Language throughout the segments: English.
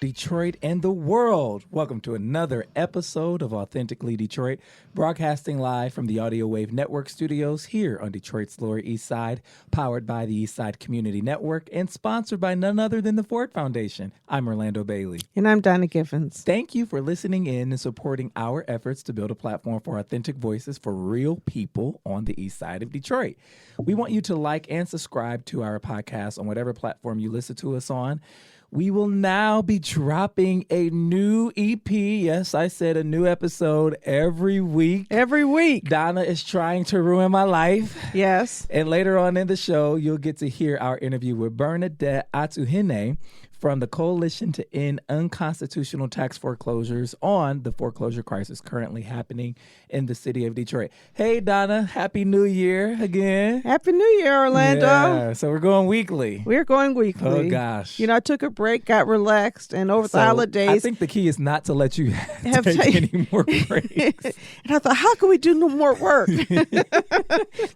Detroit, and the world. Welcome to another episode of Authentically Detroit, broadcasting live from the Audio Wave Network studios here on Detroit's Lower East Side, powered by the East Side Community Network and sponsored by none other than the Ford Foundation. I'm Orlando Bailey. And I'm Donna Givens. Thank you for listening in and supporting our efforts to build a platform for authentic voices for real people on the East Side of Detroit. We want you to like and subscribe to our podcast on whatever platform you listen to us on. We will now be dropping a new EP. Yes, I said a new episode every week. Every week. Donna is trying to ruin my life. Yes. And later on in the show, you'll get to hear our interview with Bernadette Atuahene from the Coalition to End Unconstitutional Tax Foreclosures on the foreclosure crisis currently happening in the city of Detroit. Hey, Donna, Happy New Year again. Happy New Year, Orlando. Yeah, so we're going weekly. We're going weekly. Oh, gosh. You know, I took a break, got relaxed, and over the holidays. I think the key is not to let you take any more breaks. And I thought, how can we do no more work?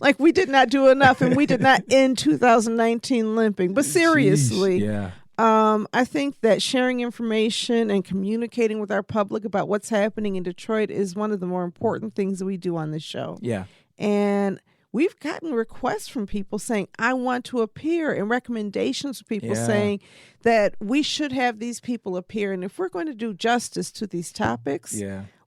Like we did not do enough, and we did not end 2019 limping. But seriously. Jeez, yeah. I think that sharing information and communicating with our public about what's happening in Detroit is one of the more important things that we do on this show. Yeah. And we've gotten requests from people saying, I want to appear, and recommendations from people saying that we should have these people appear. And if we're going to do justice to these topics,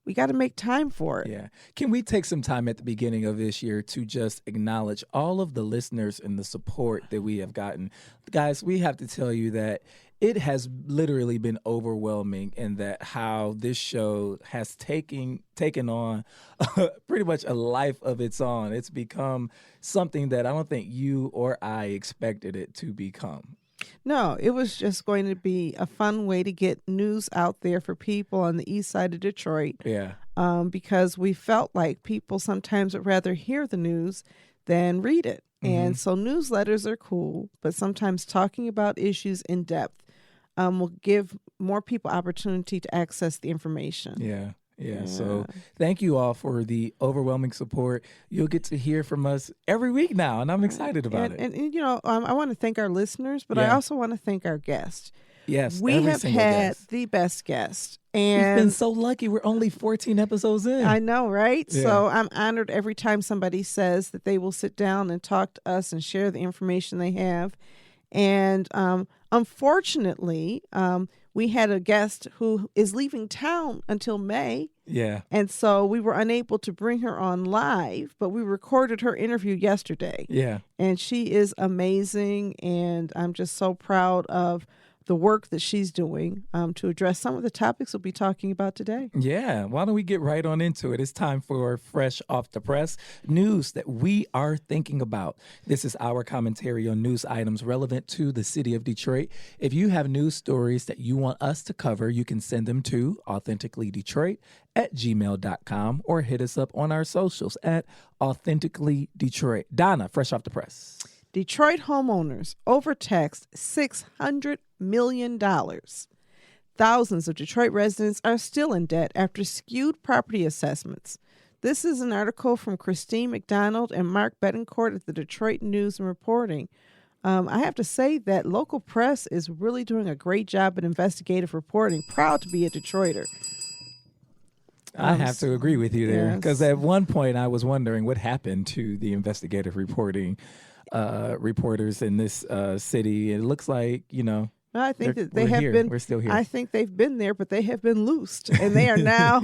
we got to make time for it. Yeah. Can we take some time at the beginning of this year to just acknowledge all of the listeners and the support that we have gotten? Guys, we have to tell you that it has literally been overwhelming in that how this show has taken on pretty much a life of its own. It's become something that I don't think you or I expected it to become. No, it was just going to be a fun way to get news out there for people on the east side of Detroit. Yeah. Because we felt like people sometimes would rather hear the news than read it. Mm-hmm. And so newsletters are cool, but sometimes talking about issues in depth will give more people opportunity to access the information. Yeah. So thank you all for the overwhelming support. You'll get to hear from us every week now, and I'm excited about it. And you know, I want to thank our listeners, but I also want to thank our guests. Yes, we have had the best guest. And we've been so lucky. We're only 14 episodes in. I know, right? Yeah. So I'm honored every time somebody says that they will sit down and talk to us and share the information they have. And unfortunately, we had a guest who is leaving town until May. Yeah. And so we were unable to bring her on live, but we recorded her interview yesterday. Yeah. And she is amazing. And I'm just so proud of the work that she's doing to address some of the topics we'll be talking about today. Yeah. Why don't we get right on into it? It's time for Fresh Off the Press, news that we are thinking about. This is our commentary on news items relevant to the city of Detroit. If you have news stories that you want us to cover, you can send them to authenticallydetroit@gmail.com or hit us up on our socials at authenticallydetroit. Donna, Fresh Off the Press. Detroit homeowners overtaxed $600 million. Thousands of Detroit residents are still in debt after skewed property assessments. This is an article from Christine McDonald and Mark Betancourt at the Detroit News and Reporting. I have to say that local press is really doing a great job at investigative reporting. Proud to be a Detroiter. I have to agree with you there because Yes. at one point I was wondering what happened to the investigative reporting reporters in this city. It looks like, you know, I think that they we're have here. been. We're still here. I think they've been there, but they have been loosed, and they are now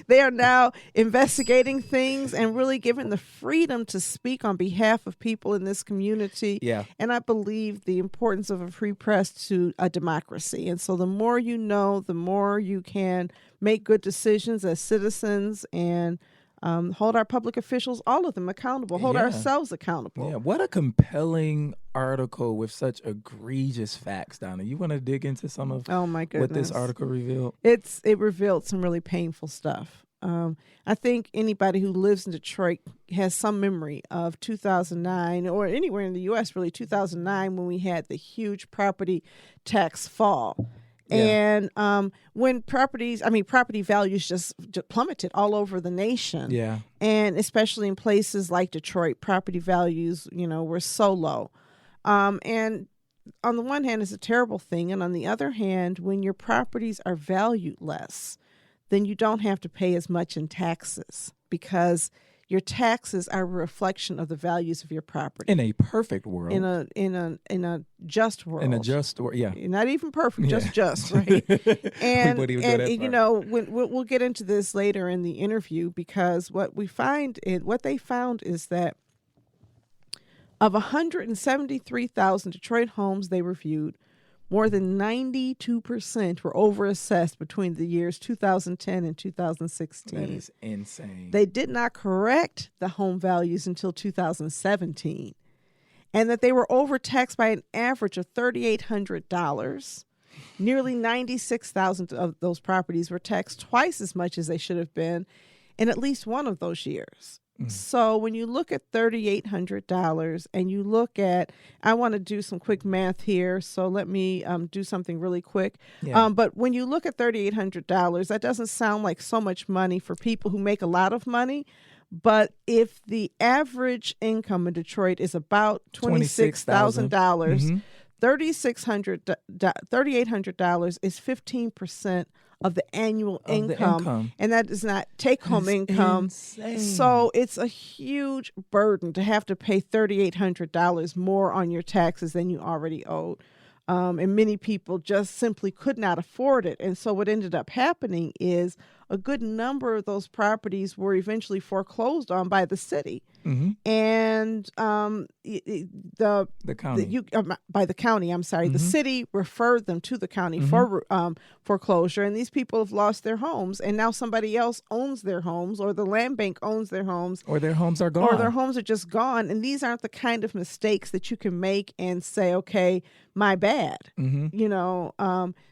they are now investigating things and really given the freedom to speak on behalf of people in this community. Yeah. And I believe the importance of a free press to a democracy. And so the more you know, the more you can make good decisions as citizens and hold our public officials, all of them, accountable, hold ourselves accountable. Yeah, what a compelling article with such egregious facts, Donna. You want to dig into some of what this article revealed? It revealed some really painful stuff. I think anybody who lives in Detroit has some memory of 2009 or anywhere in the U.S., really, 2009 when we had the huge property tax fall. Yeah. And when property values just plummeted all over the nation. Yeah. And especially in places like Detroit, property values, were so low. And on the one hand, it's a terrible thing. And on the other hand, when your properties are valued less, then you don't have to pay as much in taxes because your taxes are a reflection of the values of your property. In a perfect world. In a just world. In a just world, yeah. Not even perfect, just, right? And you know, we'll get into this later in the interview because what they found is that of 173,000 Detroit homes they reviewed, more than 92% were overassessed between the years 2010 and 2016. That is insane. They did not correct the home values until 2017, and that they were overtaxed by an average of $3,800. Nearly 96,000 of those properties were taxed twice as much as they should have been in at least one of those years. So when you look at $3,800 and you look at, I want to do some quick math here, so let me do something really quick. Yeah. But when you look at $3,800, that doesn't sound like so much money for people who make a lot of money. But if the average income in Detroit is about $26,000, $3,800 is 15% of the annual income, and that is not take-home income. Insane. So it's a huge burden to have to pay $3,800 more on your taxes than you already owed. And many people just simply could not afford it. And so what ended up happening is a good number of those properties were eventually foreclosed on by the city. And the county, by the county, I'm sorry, the city referred them to the county for foreclosure. And these people have lost their homes, and now somebody else owns their homes, or the land bank owns their homes. Or their homes are gone. Or their homes are just gone. And these aren't the kind of mistakes that you can make and say, okay, my bad. You know,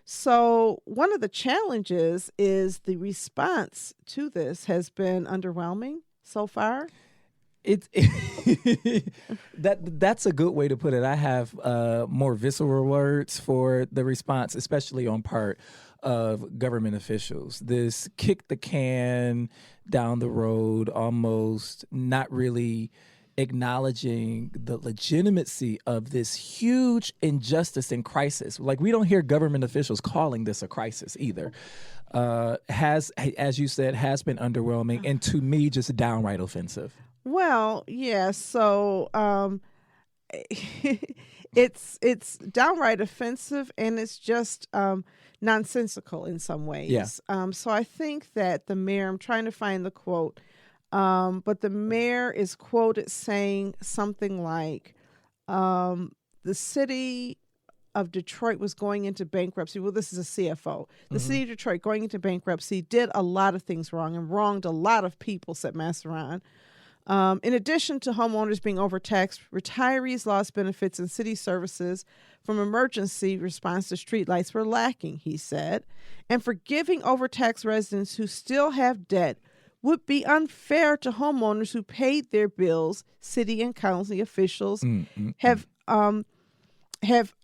so one of the challenges is the response to this has been underwhelming so far. That's a good way to put it. I have more visceral words for the response, especially on part of government officials. This kick the can down the road, almost not really acknowledging the legitimacy of this huge injustice and crisis. Like, we don't hear government officials calling this a crisis either. Has, as you said, has been underwhelming, and to me, just downright offensive. Well, yeah. So it's downright offensive, and it's just nonsensical in some ways. Yeah. So I think that the mayor, I'm trying to find the quote, but the mayor is quoted saying something like, the city of Detroit was going into bankruptcy. Well, this is a CFO. The city of Detroit going into bankruptcy did a lot of things wrong and wronged a lot of people, said Masseron. In addition to homeowners being overtaxed, retirees lost benefits and city services from emergency response to streetlights were lacking, he said. And forgiving overtaxed residents who still have debt would be unfair to homeowners who paid their bills. City and county officials have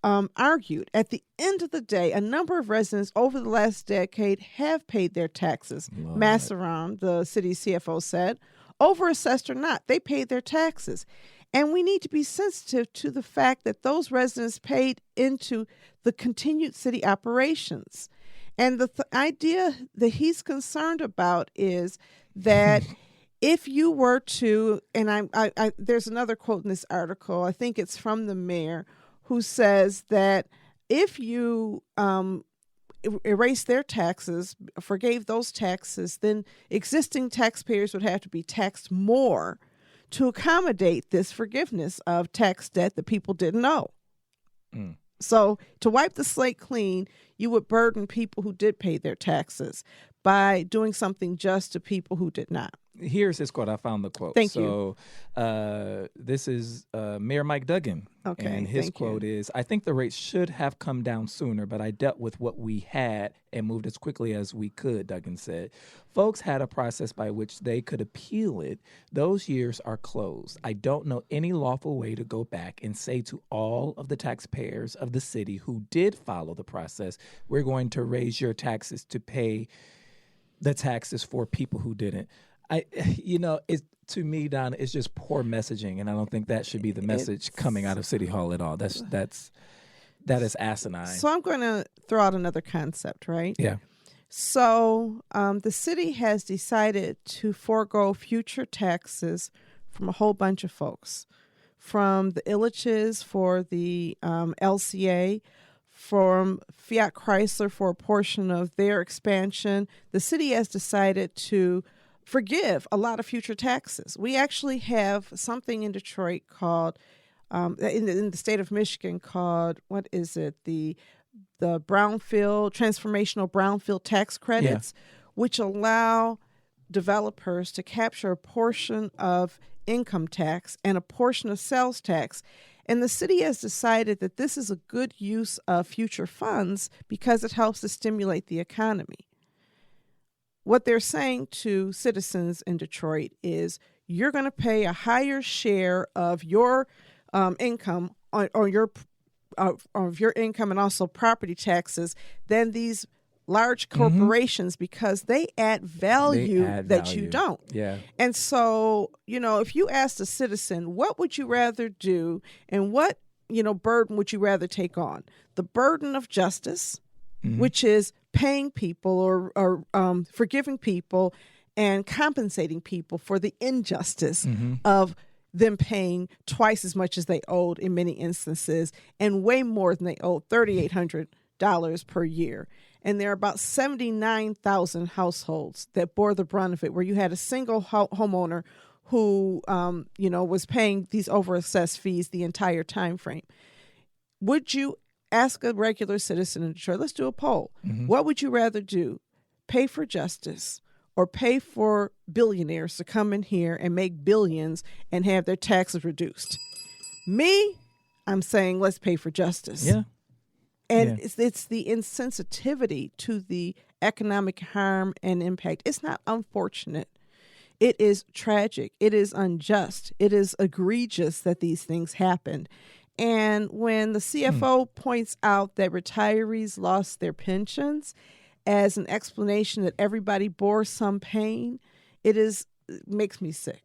argued. At the end of the day, a number of residents over the last decade have paid their taxes. Masseron, the city CFO, said, overassessed or not, they paid their taxes. And we need to be sensitive to the fact that those residents paid into the continued city operations. And the idea that he's concerned about is that if you were to, and I there's another quote in this article, I think it's from the mayor, who says that if you erased their taxes, forgave those taxes, then existing taxpayers would have to be taxed more to accommodate this forgiveness of tax debt that people didn't owe. So to wipe the slate clean, you would burden people who did pay their taxes by doing something just to people who did not. Here's his quote. I found the quote. Thank you. So this is Mayor Mike Duggan. Okay. And his quote is, I think the rates should have come down sooner, but I dealt with what we had and moved as quickly as we could, Duggan said. Folks had a process by which they could appeal it. Those years are closed. I don't know any lawful way to go back and say to all of the taxpayers of the city who did follow the process, we're going to raise your taxes to pay the taxes for people who didn't. To me, Donna, it's just poor messaging, and I don't think that should be the message coming out of City Hall at all. That's That is asinine. So I'm going to throw out another concept, right? Yeah. So the city has decided to forego future taxes from a whole bunch of folks, from the Illiches for the LCA, from Fiat Chrysler for a portion of their expansion. The city has decided to forgive a lot of future taxes. We actually have something in Detroit called, in the state of Michigan called, what is it? The transformational brownfield tax credits, which allow developers to capture a portion of income tax and a portion of sales tax. And the city has decided that this is a good use of future funds because it helps to stimulate the economy. What they're saying to citizens in Detroit is you're going to pay a higher share of your income or your of your income and also property taxes than these large corporations because they add value that you don't. Yeah. And so, if you asked a citizen, what would you rather do and what, burden would you rather take on? The burden of justice, which is paying people or forgiving people and compensating people for the injustice of them paying twice as much as they owed in many instances and way more than they owed, $3,800 per year. And there are about 79,000 households that bore the brunt of it, where you had a single homeowner who, was paying these overassessed fees the entire time frame. Would you ask a regular citizen in Detroit, let's do a poll. What would you rather do? Pay for justice or pay for billionaires to come in here and make billions and have their taxes reduced? Me, I'm saying let's pay for justice. Yeah. And it's the insensitivity to the economic harm and impact. It's not unfortunate. It is tragic. It is unjust. It is egregious that these things happened. And when the CFO points out that retirees lost their pensions as an explanation that everybody bore some pain, it makes me sick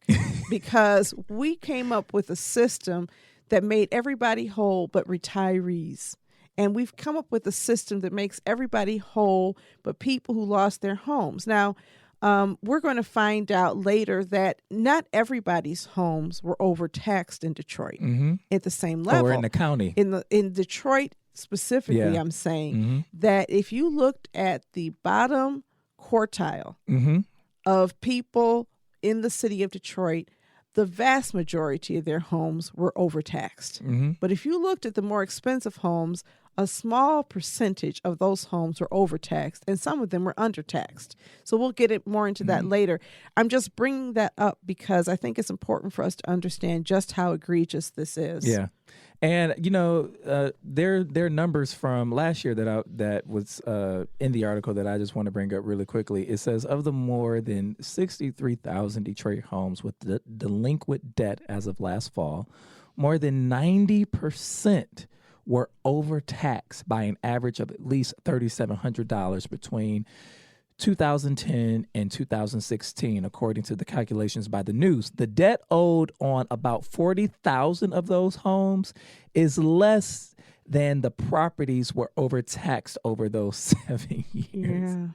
because we came up with a system that made everybody whole but retirees. And we've come up with a system that makes everybody whole but people who lost their homes. Now, we're going to find out later that not everybody's homes were overtaxed in Detroit at the same level. Or in the county. In Detroit specifically, I'm saying that if you looked at the bottom quartile of people in the city of Detroit, the vast majority of their homes were overtaxed. But if you looked at the more expensive homes, a small percentage of those homes were overtaxed and some of them were undertaxed. So we'll get more into that later. I'm just bringing that up because I think it's important for us to understand just how egregious this is. Yeah. And, there are numbers from last year that was in the article that I just want to bring up really quickly. It says of the more than 63,000 Detroit homes with delinquent debt as of last fall, more than 90% were overtaxed by an average of at least $3,700 between 2010 and 2016, according to the calculations by the news. The debt owed on about 40,000 of those homes is less than the properties were overtaxed over those 7 years. Yeah.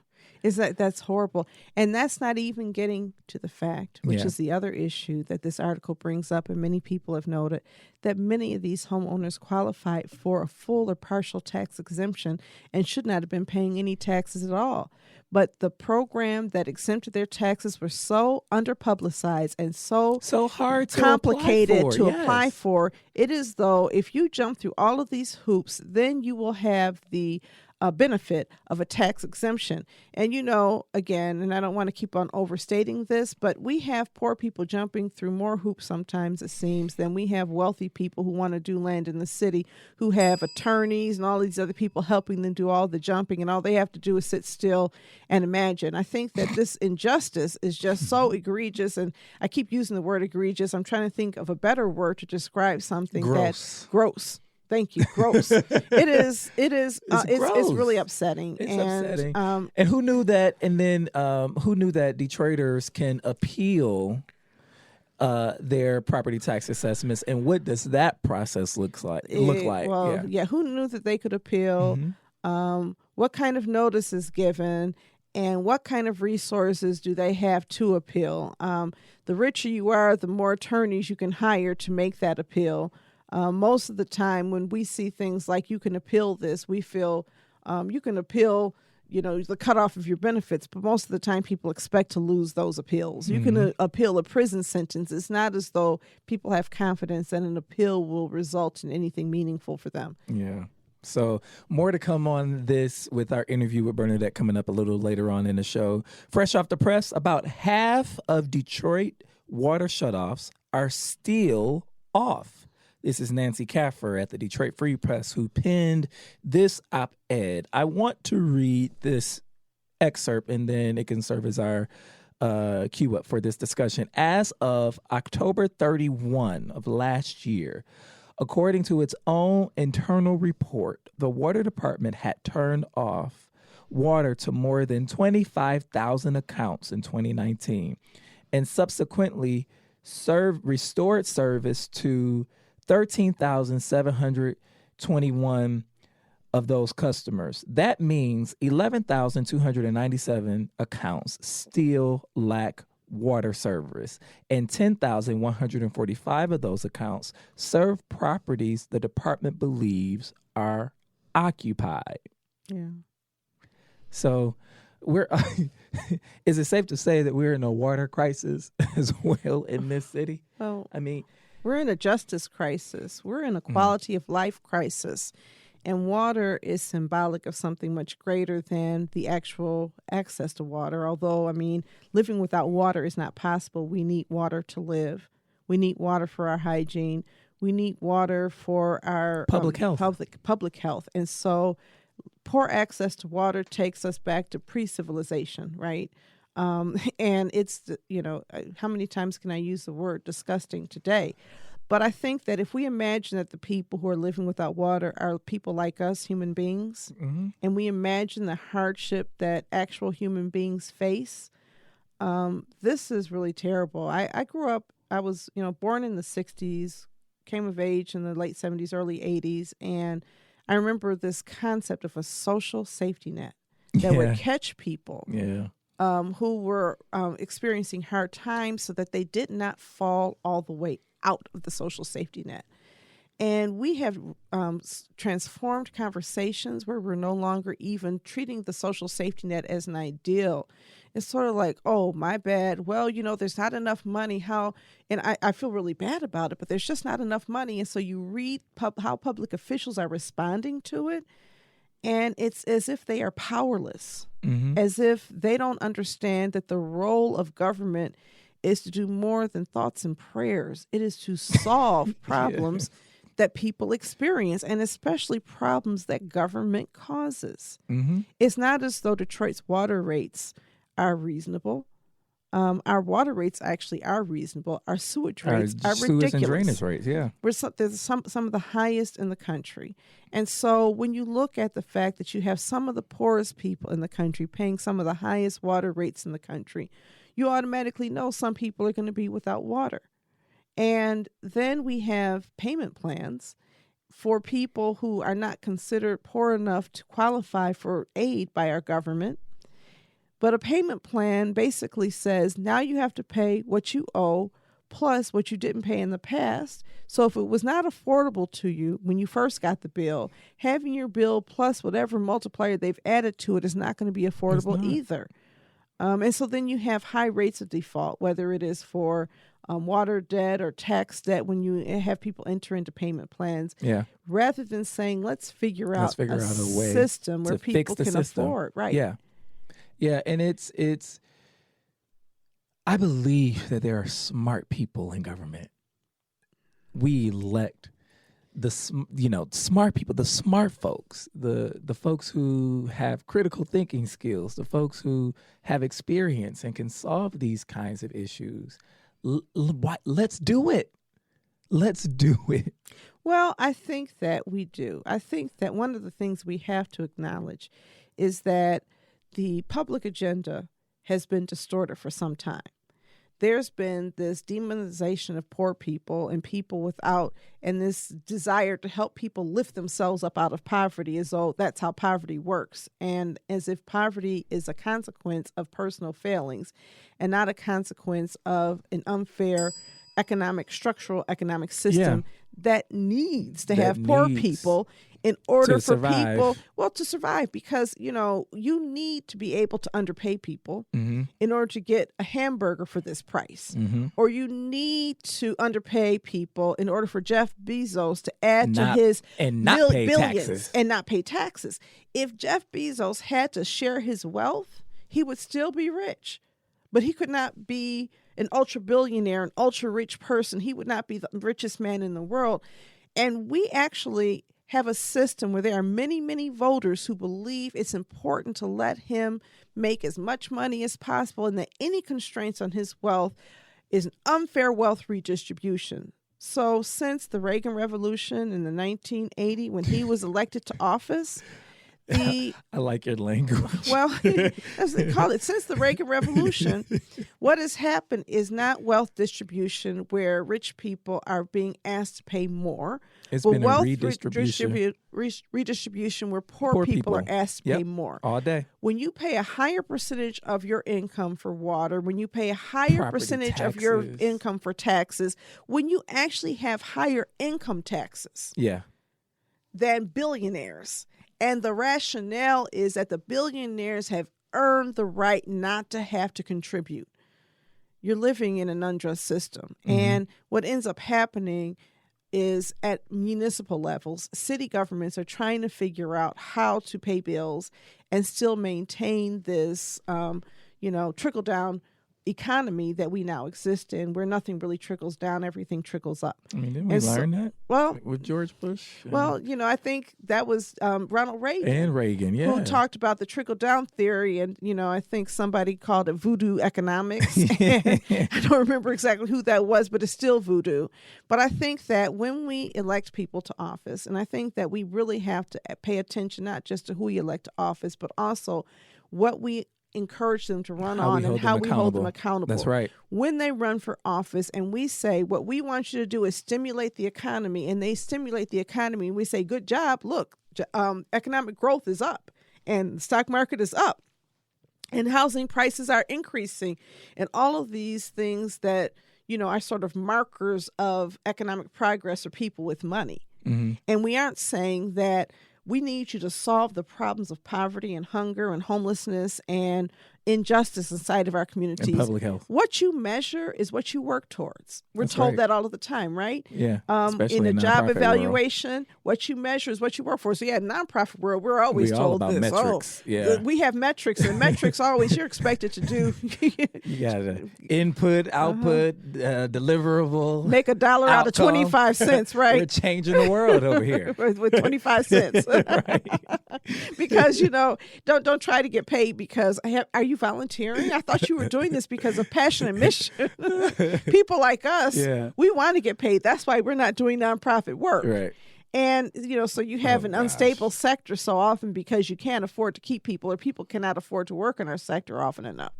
That's horrible. And that's not even getting to the fact, which is the other issue that this article brings up, and many people have noted, that many of these homeowners qualified for a full or partial tax exemption and should not have been paying any taxes at all. But the program that exempted their taxes were so underpublicized and so hard to complicated apply for. Apply for. It is though if you jump through all of these hoops, then you will have the benefit of a tax exemption. And again, and I don't want to keep on overstating this, but we have poor people jumping through more hoops sometimes, it seems, than we have wealthy people who want to do land in the city, who have attorneys and all these other people helping them do all the jumping, and all they have to do is sit still and imagine. I think that this injustice is just so egregious, and I keep using the word egregious. I'm trying to think of a better word to describe something that's gross. Thank you. Gross. It is. It's really upsetting. It's upsetting. And who knew that? And then who knew that Detroiters can appeal their property tax assessments, and what does that process look like? Well, yeah, who knew that they could appeal? What kind of notice is given? And what kind of resources do they have to appeal? The richer you are, the more attorneys you can hire to make that appeal. Most of the time when we see things like you can appeal this, we feel you can appeal, the cutoff of your benefits, but most of the time people expect to lose those appeals. You can appeal a prison sentence. It's not as though people have confidence that an appeal will result in anything meaningful for them. Yeah. So more to come on this with our interview with Bernadette coming up a little later on in the show. Fresh off the press, about half of Detroit water shutoffs are still off. This is Nancy Caffer at the Detroit Free Press who penned this op-ed. I want to read this excerpt, and then it can serve as our cue up for this discussion. As of October 31 of last year, according to its own internal report, the water department had turned off water to more than 25,000 accounts in 2019 and subsequently restored service to 13,721 of those customers. That means 11,297 accounts still lack water service, and 10,145 of those accounts serve properties the department believes are occupied. Yeah. So is it safe to say that we're in a water crisis as well in this city? Well, I mean, we're in a justice crisis. We're in a quality of life crisis. And water is symbolic of something much greater than the actual access to water. Although, living without water is not possible. We need water to live. We need water for our hygiene. We need water for our public health. Public health. And so poor access to water takes us back to pre-civilization, right? And it's, how many times can I use the word disgusting today? But I think that if we imagine that the people who are living without water are people like us, human beings, and we imagine the hardship that actual human beings face, this is really terrible. I grew up, I was, born in the 60s, came of age in the late 70s, early 80s, and I remember this concept of a social safety net that would catch people who were experiencing hard times so that they did not fall all the way out of the social safety net. And we have transformed conversations where we're no longer even treating the social safety net as an ideal. It's sort of like, oh, my bad. Well, there's not enough money. And I feel really bad about it, but there's just not enough money. And so you read how public officials are responding to it, and it's as if they are powerless, as if they don't understand that the role of government is to do more than thoughts and prayers. It is to solve problems that people experience, and especially problems that government causes. It's not as though Detroit's water rates are reasonable. Our water rates actually are reasonable. Our sewage rates are ridiculous. Sewage and drainage rates, There's some of the highest in the country. And so when you look at the fact that you have some of the poorest people in the country paying some of the highest water rates in the country, you automatically know some people are going to be without water. And then we have payment plans for people who are not considered poor enough to qualify for aid by our government. But a payment plan basically says now you have to pay what you owe plus what you didn't pay in the past. So if it was not affordable to you when you first got the bill, having your bill plus whatever multiplier they've added to it is not going to be affordable either. And so then you have high rates of default, whether it is for water debt or tax debt when you have people enter into payment plans. Rather than saying, let's figure out a way system where people can afford. Right. Yeah. And it's I believe that there are smart people in government. We elect the smart people, the smart folks, the folks who have critical thinking skills, the folks who have experience and can solve these kinds of issues. Let's do it. Let's do it. Well, I think that we do. I think that one of the things we have to acknowledge is that the public agenda has been distorted for some time. there's been this demonization of poor people and people without, and this desire to help people lift themselves up out of poverty as though that's how poverty works. And as if poverty is a consequence of personal failings and not a consequence of an unfair structural economic system that needs to have poor people in order for people, to survive, because, you need to be able to underpay people in order to get a hamburger for this price. Or you need to underpay people in order for Jeff Bezos to add to his billions and not pay taxes. If Jeff Bezos had to share his wealth, he would still be rich, but he could not be an ultra billionaire, an ultra rich person. He would not be the richest man in the world. And we actually have a system where there are many, many voters who believe it's important to let him make as much money as possible, and that any constraints on his wealth is an unfair wealth redistribution. So since the Reagan Revolution in the 1980, when he was elected to office, I like your language. Well, as they call it, since the Reagan Revolution, what has happened is not wealth distribution where rich people are being asked to pay more. It's but been wealth a redistribution. Redistribution where poor people are asked to pay more. All day. When you pay a higher percentage of your income for water, when you pay a higher percentage of your income for taxes, when you actually have higher income taxes than billionaires. And the rationale is that the billionaires have earned the right not to have to contribute. You're living in an unjust system. And what ends up happening is at municipal levels, city governments are trying to figure out how to pay bills and still maintain this, trickle-down economy that we now exist in, where nothing really trickles down, everything trickles up. I mean, didn't we learn that? Well, with George Bush? Well, I think that was Ronald Reagan. And Reagan, who talked about the trickle-down theory, and, I think somebody called it voodoo economics. I don't remember exactly who that was, but it's still voodoo. But I think that when we elect people to office, and I think that we really have to pay attention not just to who we elect to office, but also what we encourage them to run on and how we hold them accountable. That's right. When they run for office and we say, what we want you to do is stimulate the economy, and they stimulate the economy, and we say, good job, look, economic growth is up and the stock market is up and housing prices are increasing, and all of these things that, are sort of markers of economic progress for people with money. And we aren't saying that we need you to solve the problems of poverty and hunger and homelessness and injustice inside of our communities. And public health. What you measure is what you work towards. We're told that all of the time, right? Yeah. In a job evaluation, what you measure is what you work for. So nonprofit world, we're always told all about this. Metrics. We have metrics, and metrics always you're expected to do. You got to input, output, deliverable. Make $1 out of 25 cents, right? We're changing the world over here with 25 cents. Right. Because don't try to get paid because are you volunteering? I thought you were doing this because of passion and mission. People like us, we want to get paid. That's why we're not doing nonprofit work. Right. And, so you have an unstable sector so often because you can't afford to keep people, or people cannot afford to work in our sector often enough.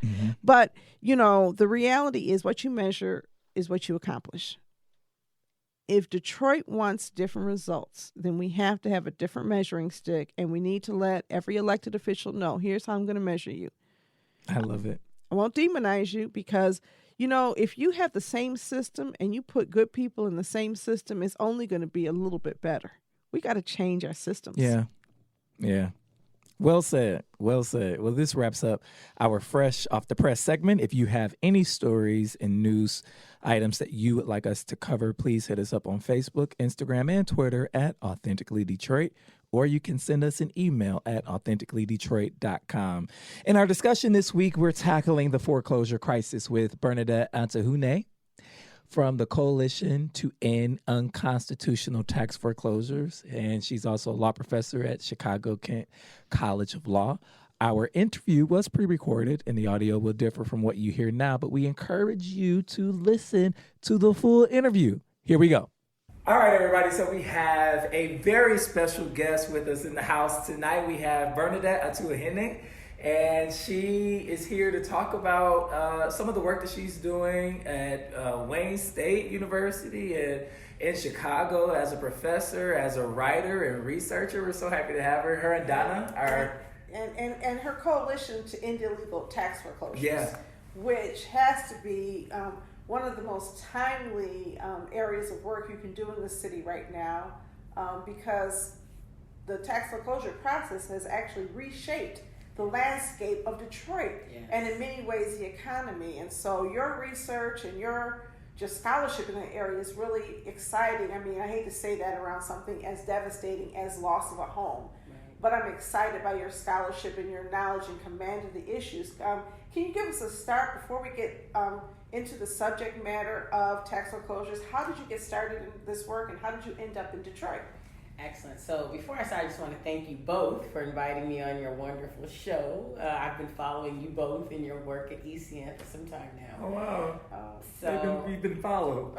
But, the reality is what you measure is what you accomplish. If Detroit wants different results, then we have to have a different measuring stick, and we need to let every elected official know, here's how I'm going to measure you. I love it. I won't demonize you because, if you have the same system and you put good people in the same system, it's only going to be a little bit better. We got to change our systems. Yeah. Yeah. Well said. Well said. Well, this wraps up our Fresh Off the Press segment. If you have any stories and news items that you would like us to cover, please hit us up on Facebook, Instagram, and Twitter at Authentically Detroit, or you can send us an email at authenticallydetroit.com. In our discussion this week, we're tackling the foreclosure crisis with Bernadette Atuahene from the Coalition to End Unconstitutional Tax Foreclosures, and she's also a law professor at Chicago Kent College of Law. Our interview was pre-recorded, and the audio will differ from what you hear now, but we encourage you to listen to the full interview. Here we go. All right, everybody. So we have a very special guest with us in the house tonight. We have Bernadette Atuahene, And she is here to talk about some of the work that she's doing at Wayne State University and in Chicago as a professor, as a writer and researcher. We're so happy to have her. Her and Donna are... And her coalition to end illegal tax foreclosures, yeah, which has to be one of the most timely areas of work you can do in the city right now, because the tax foreclosure process has actually reshaped the landscape of Detroit, yes, and in many ways the economy. And so your research and your just scholarship in that area is really exciting. I mean, I hate to say that around something as devastating as loss of a home. But I'm excited by your scholarship and your knowledge and command of the issues. Can you give us a start before we get into the subject matter of tax foreclosures? How did you get started in this work, and how did you end up in Detroit? Excellent. So before I start, I just want to thank you both for inviting me on your wonderful show. I've been following you both in your work at ECN for some time now. Oh, wow. We've been followed.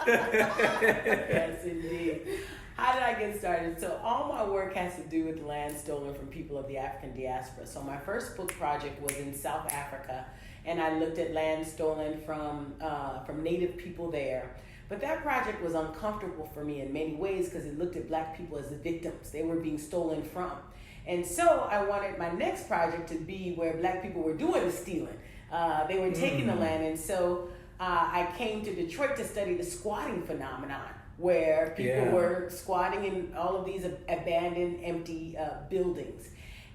Yes, indeed. How did I get started? So all my work has to do with land stolen from people of the African diaspora. So my first book project was in South Africa, and I looked at land stolen from Native people there. But that project was uncomfortable for me in many ways because it looked at Black people as the victims they were being stolen from. And so I wanted my next project to be where Black people were doing the stealing. They were taking the land, and so I came to Detroit to study the squatting phenomenon, where people were squatting in all of these abandoned, empty buildings.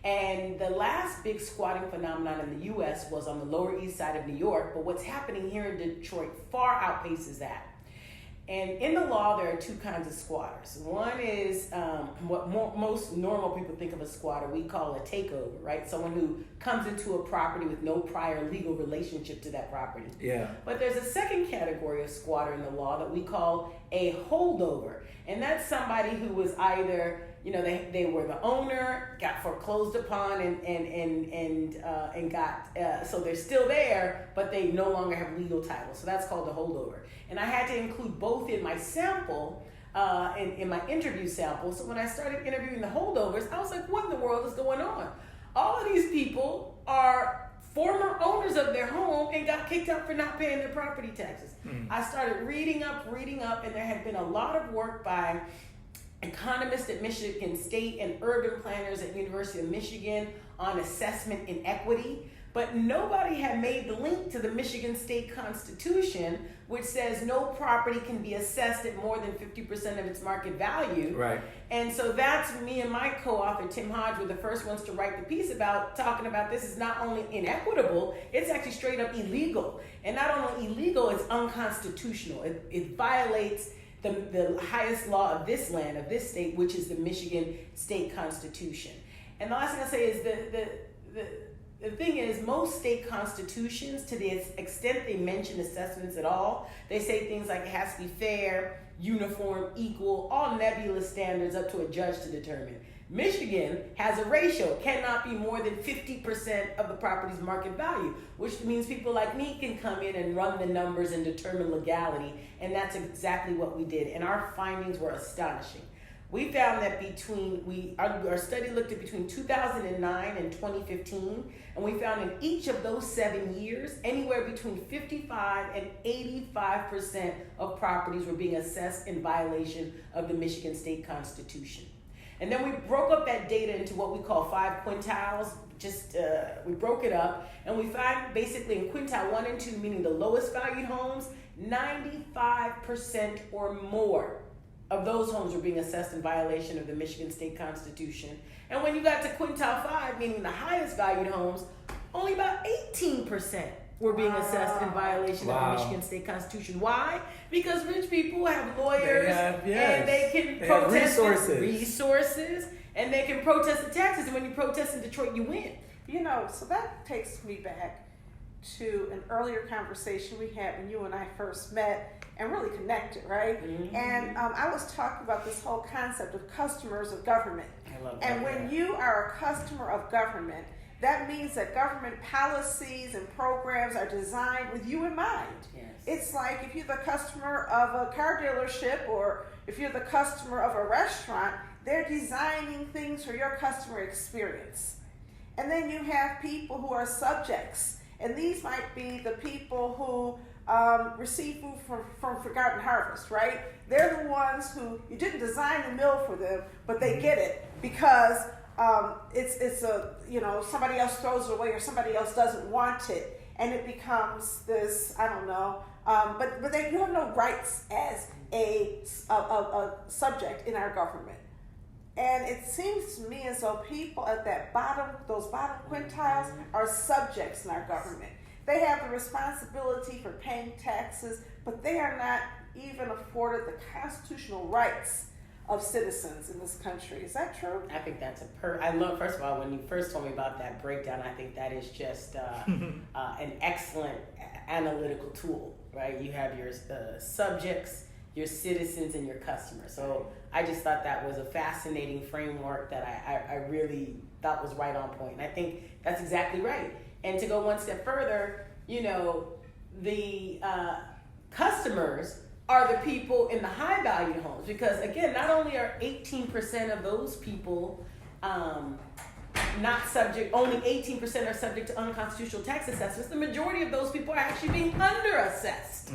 And the last big squatting phenomenon in the U.S. was on the Lower East Side of New York, but what's happening here in Detroit far outpaces that. And in the law, there are two kinds of squatters. One is what most normal people think of a squatter, we call a takeover, right? Someone who comes into a property with no prior legal relationship to that property. Yeah. But there's a second category of squatter in the law that we call a holdover. And that's somebody who was either, they were the owner, got foreclosed upon, and got, so they're still there, but they no longer have legal title. So that's called a holdover. And I had to include both in my sample, in my interview sample. So when I started interviewing the holdovers, I was like, what in the world is going on? All of these people are former owners of their home and got kicked out for not paying their property taxes. I started reading up, and there had been a lot of work by economists at Michigan State and urban planners at University of Michigan on assessment inequity, but nobody had made the link to the Michigan State Constitution, which says no property can be assessed at more than 50% of its market value. Right. And so that's me and my co-author, Tim Hodge, were the first ones to write the piece about talking about this is not only inequitable, it's actually straight up illegal. And not only illegal, it's unconstitutional. It violates the highest law of this land, of this state, which is the Michigan State Constitution. And the last thing I'll say is the thing is, most state constitutions, to the extent they mention assessments at all, they say things like it has to be fair, uniform, equal, all nebulous standards up to a judge to determine. Michigan has a ratio, cannot be more than 50% of the property's market value, which means people like me can come in and run the numbers and determine legality, and that's exactly what we did. And our findings were astonishing. We found that our study looked at between 2009 and 2015, and we found in each of those 7 years, anywhere between 55 and 85% of properties were being assessed in violation of the Michigan State Constitution. And then we broke up that data into what we call 5 quintiles. We broke it up, and we find basically in quintile 1 and 2, meaning the lowest valued homes, 95% or more of those homes were being assessed in violation of the Michigan State Constitution. And when you got to quintile 5, meaning the highest valued homes, only about 18% were being assessed in violation of the Michigan State Constitution. Why? Because rich people have lawyers, and they can protest resources, and they can protest the taxes. And when you protest in Detroit, you win. So that takes me back to an earlier conversation we had when you and I first met and really connected, right? Mm-hmm. And I was talking about this whole concept of customers of government. I love that. And when you are a customer of government, that means that government policies and programs are designed with you in mind. Yes. It's like if you're the customer of a car dealership or if you're the customer of a restaurant, They're designing things for your customer experience. And then you have people who are subjects. And these might be the people who receive food from Forgotten Harvest, right? They're the ones who, you didn't design the meal for them, but they get it because it's a, somebody else throws it away or somebody else doesn't want it. And it becomes this, I don't know, but you have no rights as a subject in our government. And it seems to me as though people at those bottom quintiles are subjects in our government. They have the responsibility for paying taxes, but they are not even afforded the constitutional rights of citizens in this country. Is that true? I think that's I love, first of all, when you first told me about that breakdown, I think that is just an excellent analytical tool, right? You have your subjects, your citizens, and your customers. So I just thought that was a fascinating framework that I really thought was right on point. And I think that's exactly right. And to go one step further, the customers are the people in the high value homes, because again, not only are 18% of those people not subject, only 18% are subject to unconstitutional tax assessments, the majority of those people are actually being under assessed.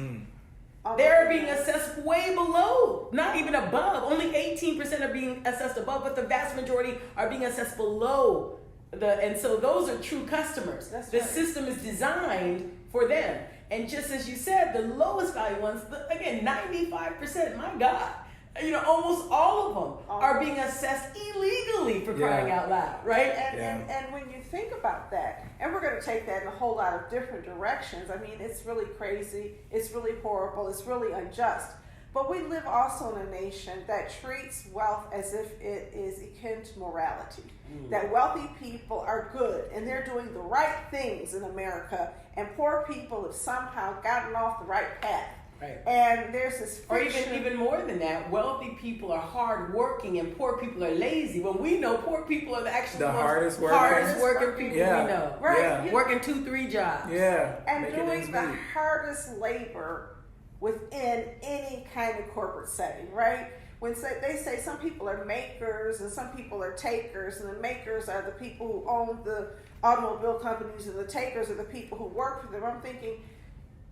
They're being assessed way below, not even above. Only 18% are being assessed above, but the vast majority are being assessed below. And so those are true customers. That's the right. system is designed for them. And just as you said, the lowest value ones, again, 95%, my God, almost all of them are being assessed illegally, for crying out loud, right? And when you think about that, and we're going to take that in a whole lot of different directions. I mean, it's really crazy, it's really horrible, it's really unjust. But we live also in a nation that treats wealth as if it is akin to morality. That wealthy people are good and they're doing the right things in America, and poor people have somehow gotten off the right path. Right. And there's this friction. Or even more than that, wealthy people are hardworking and poor people are lazy. When we know poor people are the hardest working people we know. Right. Yeah. Working 2-3 jobs. Yeah. And doing the hardest labor within any kind of corporate setting, right? When they say some people are makers and some people are takers, and the makers are the people who own the automobile companies and the takers are the people who work for them, I'm thinking,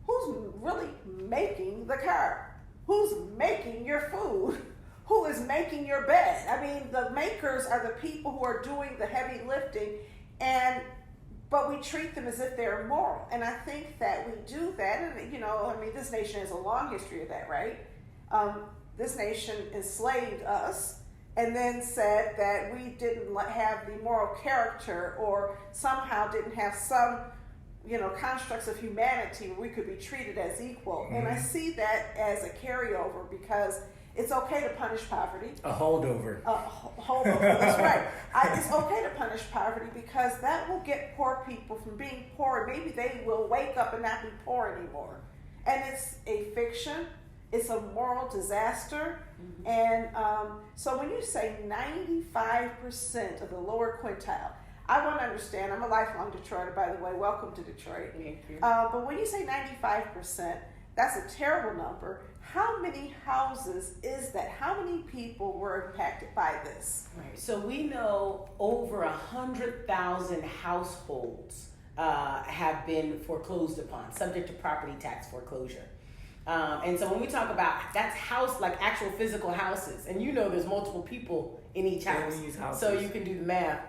who's really making the car? Who's making your food? Who is making your bed? I mean, the makers are the people who are doing the heavy lifting, but we treat them as if they're immoral. And I think that we do that, and this nation has a long history of that, right? This nation enslaved us and then said that we didn't have the moral character, or somehow didn't have some constructs of humanity where we could be treated as equal. And I see that as a carryover, because it's okay to punish poverty. A holdover. Holdover, that's right. It's okay to punish poverty, because that will get poor people from being poor. Maybe they will wake up and not be poor anymore. And it's a fiction. It's a moral disaster. And so when you say 95% of the lower quintile, I want to understand, I'm a lifelong Detroiter, by the way. Welcome to Detroit. Thank you. But when you say 95%, that's a terrible number. How many houses is that? How many people were impacted by this? Right. So we know over 100,000 households have been foreclosed upon, subject to property tax foreclosure. And so when we talk about, that's house, like actual physical houses, and there's multiple people in each house. So you can do the math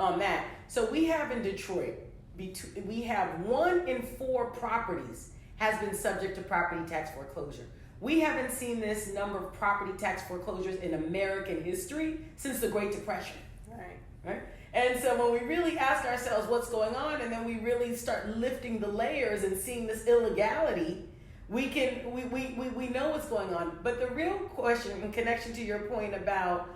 on that. So we have in Detroit, we have 1 in 4 properties has been subject to property tax foreclosure. We haven't seen this number of property tax foreclosures in American history since the Great Depression. Right? And so when we really ask ourselves what's going on, and then we really start lifting the layers and seeing this illegality, we know what's going on. But the real question, in connection to your point about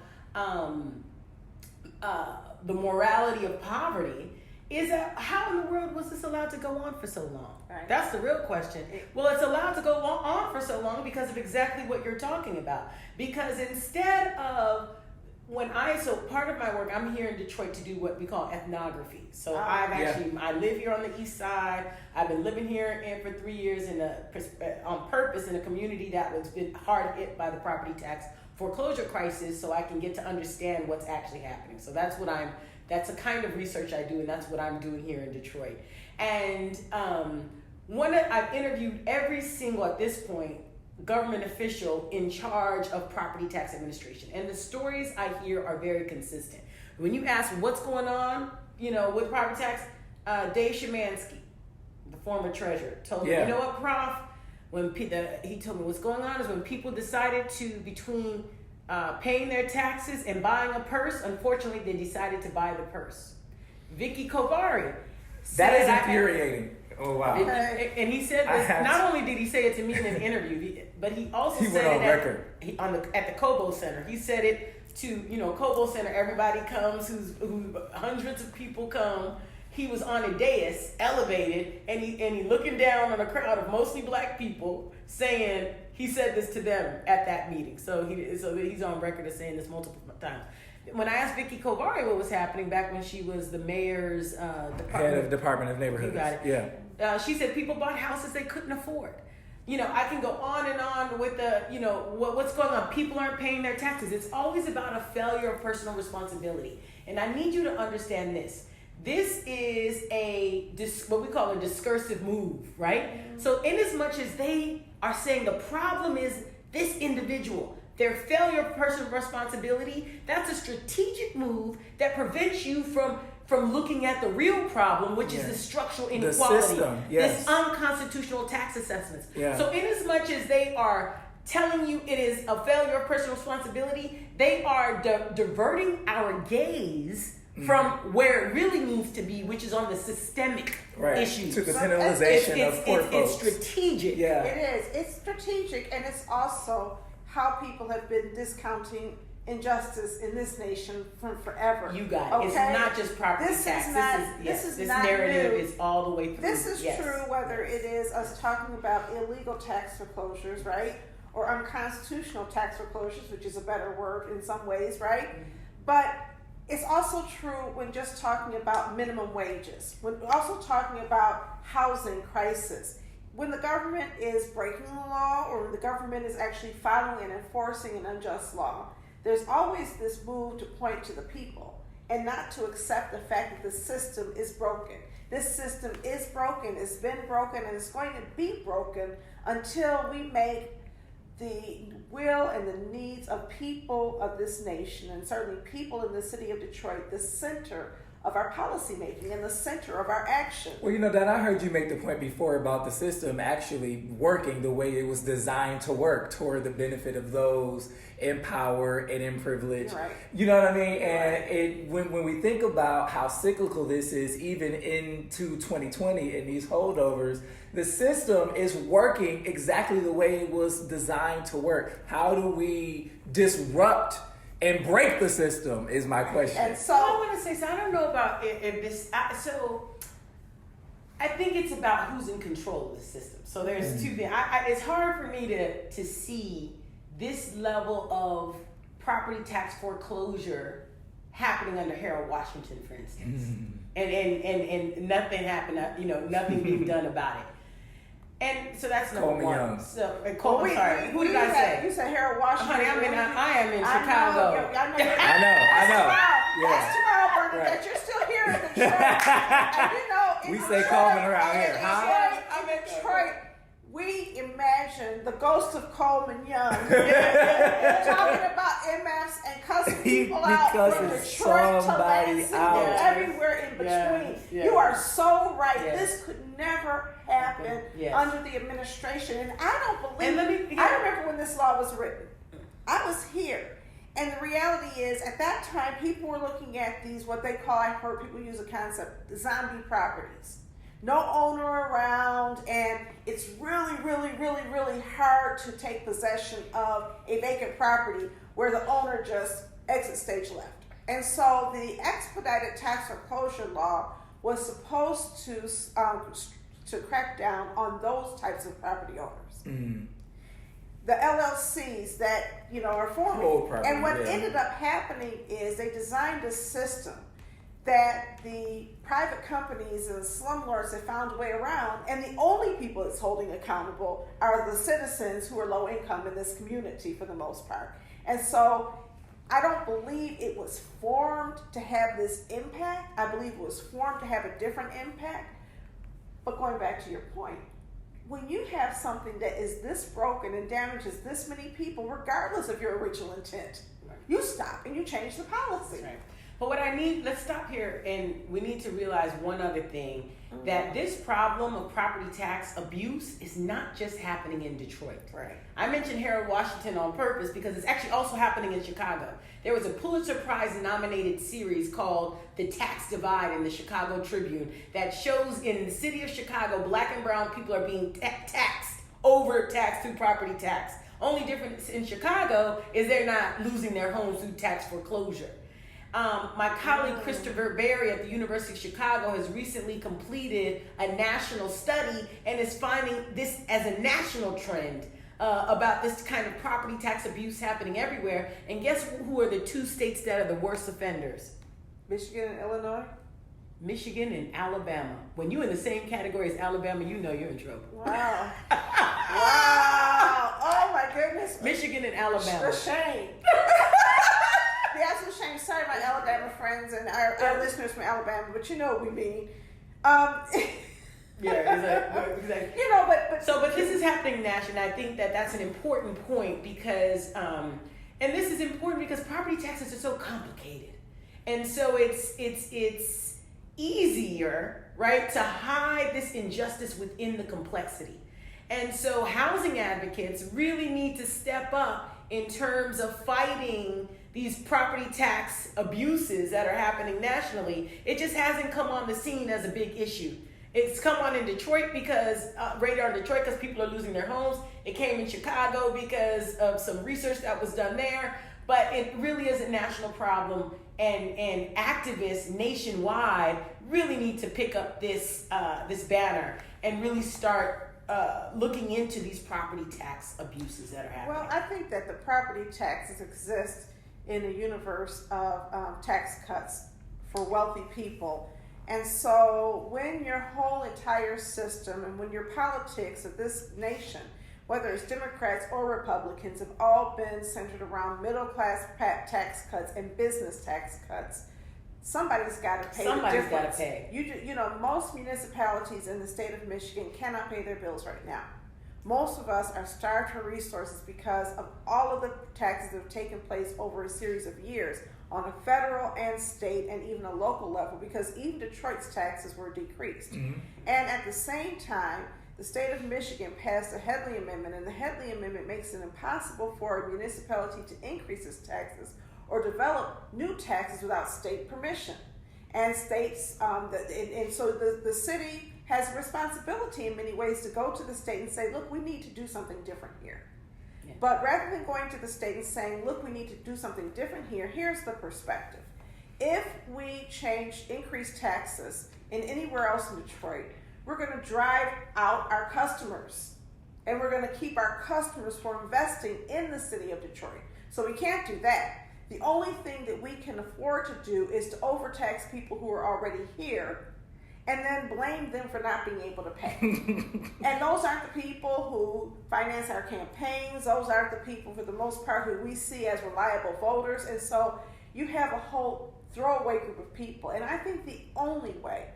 the morality of poverty, is that how in the world was this allowed to go on for so long? Right. That's the real question. Well, it's allowed to go on for so long because of exactly what you're talking about. Because instead of so part of my work, I'm here in Detroit to do what we call ethnography. So I live here on the east side. I've been living here for 3 years on purpose in a community that was been hard hit by the property tax foreclosure crisis so I can get to understand what's actually happening. So that's a kind of research I do, and that's what I'm doing here in Detroit. And I've interviewed every single, at this point, government official in charge of property tax administration. And the stories I hear are very consistent. When you ask what's going on, with property tax, Dave Szymanski, the former treasurer, told me, you know what, Prof? He told me what's going on is when people decided to, between paying their taxes and buying a purse, unfortunately, they decided to buy the purse. Vicky Kovari. That is infuriating. Oh, wow. And he said this, not only did he say it to me in an interview, but he also said it at the Cobo Center. He said it to, Cobo Center, everybody comes, who hundreds of people come. He was on a dais, elevated, and he looking down on a crowd of mostly black people, saying he said this to them at that meeting. So he's on record as saying this multiple times. When I asked Vicky Kovari what was happening back when she was the mayor's head of Department of Neighborhoods, you got it. Yeah, she said people bought houses they couldn't afford. I can go on and on with the, what's going on. People aren't paying their taxes. It's always about a failure of personal responsibility. And I need you to understand this. This is what we call a discursive move, right? Mm-hmm. So in as much as they are saying the problem is this individual, their failure of personal responsibility, that's a strategic move that prevents you from looking at the real problem, which is the structural inequality, the system, this unconstitutional tax assessments. Yeah. So in as much as they are telling you it is a failure of personal responsibility, they are diverting our gaze from where it really needs to be, which is on the systemic issues. To the penalization of poor folks. It's strategic. Yeah. It is. It's strategic, and it's also how people have been discounting injustice in this nation from forever. You got it. Okay? It's not just property tax. This narrative is all the way through. This is true whether it is us talking about illegal tax foreclosures, right? Or unconstitutional tax foreclosures, which is a better word in some ways, right? Mm-hmm. But it's also true when just talking about minimum wages, when also talking about housing crisis. When the government is breaking the law or when the government is actually following and enforcing an unjust law, there's always this move to point to the people and not to accept the fact that the system is broken. This system is broken, it's been broken, and it's going to be broken until we make the will and the needs of people of this nation, and certainly people in the city of Detroit, the center of our policymaking and the center of our action. Well, Dan, I heard you make the point before about the system actually working the way it was designed to work toward the benefit of those in power and in privilege. Right. You know what I mean? And when we think about how cyclical this is, even into 2020 and these holdovers, the system is working exactly the way it was designed to work. How do we disrupt and break the system is my question. And so I want to say, I don't know about if this, so I think it's about who's in control of the system. So there's two things. It's hard for me to see this level of property tax foreclosure happening under Harold Washington, for instance. And nothing happened, nothing being done about it. And so that's number one. Young. So, sorry. Who did I say? You said Harold Washington. Honey, I am in Chicago. I know. That's tomorrow, Bernadette. You're still here in Detroit. And we say Coleman around here, huh? I'm in Detroit. We imagine the ghost of Coleman Young talking about MFs and cussing people out from Detroit to Lansing and everywhere in between. Yeah. You are so right. This could never happen under the administration. And I don't believe, I remember when this law was written. I was here. And the reality is, at that time, people were looking at these, what they call, I've heard people use a concept, zombie properties. No owner around, and it's really, really, really, really hard to take possession of a vacant property where the owner just exit stage left. And so the expedited tax foreclosure law was supposed to crack down on those types of property owners. Mm-hmm. The LLCs that are forming. And what ended up happening is they designed a system that the private companies and slumlords have found a way around, and the only people it's holding accountable are the citizens who are low income in this community for the most part. And so I don't believe it was formed to have this impact. I believe it was formed to have a different impact. But going back to your point, when you have something that is this broken and damages this many people, regardless of your original intent, you stop and you change the policy. Right. But let's stop here, and we need to realize one other thing, that this problem of property tax abuse is not just happening in Detroit. Right. I mentioned Harold Washington on purpose because it's actually also happening in Chicago. There was a Pulitzer Prize nominated series called The Tax Divide in the Chicago Tribune that shows in the city of Chicago, black and brown people are being overtaxed through property tax. Only difference in Chicago is they're not losing their homes through tax foreclosure. My colleague Christopher Berry at the University of Chicago has recently completed a national study and is finding this as a national trend about this kind of property tax abuse happening everywhere. And guess who are the two states that are the worst offenders? Michigan and Illinois? Michigan and Alabama. When you're in the same category as Alabama, you know you're in trouble. Wow. Wow. Oh my goodness. Michigan and Alabama. A shame. The absolute shame. Sorry, my Alabama friends and our listeners from Alabama, but you know what we mean. Yeah, exactly. You know, but this is happening nationally. I think that's an important point because, and this is important because property taxes are so complicated, and so it's easier, right, to hide this injustice within the complexity. And so housing advocates really need to step up in terms of fighting these property tax abuses that are happening nationally. It just hasn't come on the scene as a big issue. It's come on in Detroit because, radar in Detroit because people are losing their homes. It came in Chicago because of some research that was done there. But it really is a national problem, and activists nationwide really need to pick up this banner and really start looking into these property tax abuses that are happening. Well, I think that the property taxes exist in a universe of tax cuts for wealthy people. And so when your whole entire system and when your politics of this nation, whether it's Democrats or Republicans, have all been centered around middle-class tax cuts and business tax cuts, somebody's got to pay the difference. Somebody's got to pay. You know, most municipalities in the state of Michigan cannot pay their bills right now. Most of us are starved for resources because of all of the taxes that have taken place over a series of years on a federal and state and even a local level, because even Detroit's taxes were decreased. Mm-hmm. And at the same time, the state of Michigan passed the Headley Amendment, and the Headley Amendment makes it impossible for a municipality to increase its taxes or develop new taxes without state permission. And states, and so the city has a responsibility in many ways to go to the state and say, look, we need to do something different here. Yeah. But rather than going to the state and saying, look, we need to do something different here, here's the perspective. If we increase taxes in anywhere else in Detroit, we're going to drive out our customers, and we're going to keep our customers from investing in the city of Detroit. So we can't do that. The only thing that we can afford to do is to overtax people who are already here and then blame them for not being able to pay. And those aren't the people who finance our campaigns. Those aren't the people, for the most part, who we see as reliable voters. And so you have a whole throwaway group of people. And I think the only way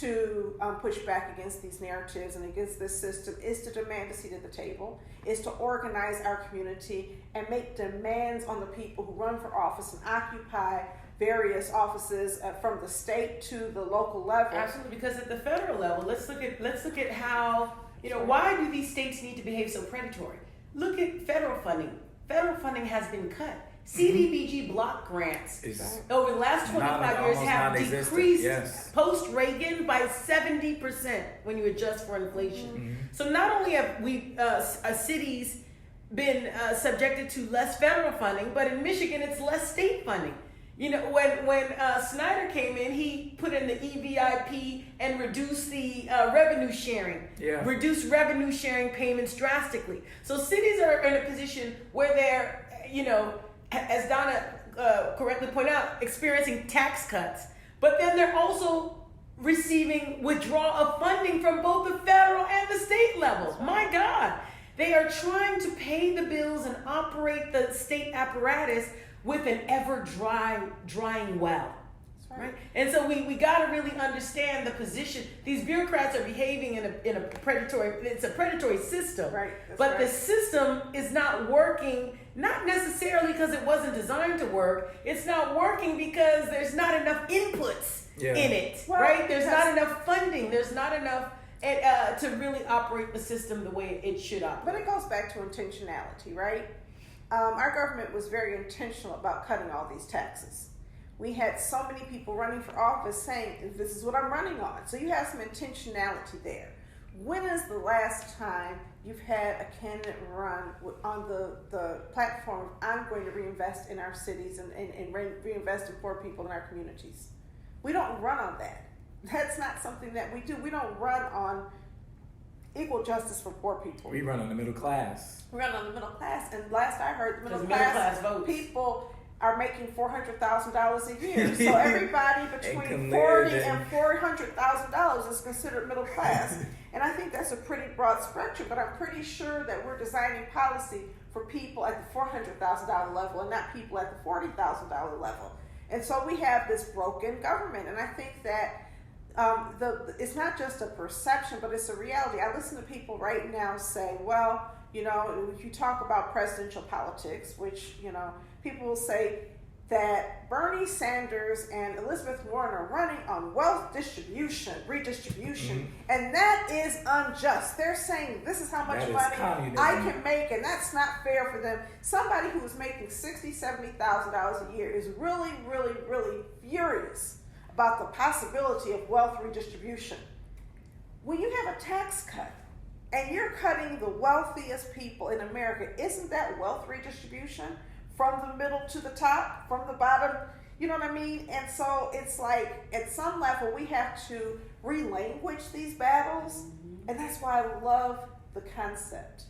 to push back against these narratives and against this system is to demand a seat at the table, is to organize our community and make demands on the people who run for office and occupy various offices from the state to the local level. Absolutely, because at the federal level, let's look at how, why do these states need to behave so predatory? Look at federal funding. Federal funding has been cut. CDBG block grants over the last 25 years have decreased post-Reagan by 70% when you adjust for inflation. Mm-hmm. So not only have we cities been subjected to less federal funding, but in Michigan it's less state funding. When Snyder came in, he put in the EVIP and reduced the revenue sharing, reduced revenue sharing payments drastically. So cities are in a position where they're, as Donna correctly pointed out, experiencing tax cuts, but then they're also receiving withdrawal of funding from both the federal and the state levels. My God. They are trying to pay the bills and operate the state apparatus with an ever drying well. Right. And so we got to really understand the position. These bureaucrats are behaving in a predatory system. Right. But the system is not working, not necessarily because it wasn't designed to work. It's not working because there's not enough inputs in it. Well, right? There's not enough funding. There's not enough to really operate the system the way it should operate. But it goes back to intentionality, right? Our government was very intentional about cutting all these taxes. We had so many people running for office saying, this is what I'm running on. So you have some intentionality there. When is the last time you've had a candidate run on the platform of, I'm going to reinvest in our cities and reinvest in poor people in our communities? We don't run on that. That's not something that we do. We don't run on equal justice for poor people. We run on the middle class. We run on the middle class. And last I heard, the middle class people are making $400,000 a year. So everybody between $40,000 and $400,000 is considered middle class. And I think that's a pretty broad spectrum, but I'm pretty sure that we're designing policy for people at the $400,000 level and not people at the $40,000 level. And so we have this broken government. And I think that it's not just a perception, but it's a reality. I listen to people right now say, well, if you talk about presidential politics, which, people will say that Bernie Sanders and Elizabeth Warren are running on wealth redistribution, and that is unjust. They're saying this is how much money I can make, and that's not fair for them. Somebody who is making $60,000, $70,000 a year is really, really, really furious about the possibility of wealth redistribution. When you have a tax cut, and you're cutting the wealthiest people in America, isn't that wealth redistribution? From the middle to the top, from the bottom, you know what I mean? And so it's like, at some level, we have to relanguage these battles. And that's why I love the concept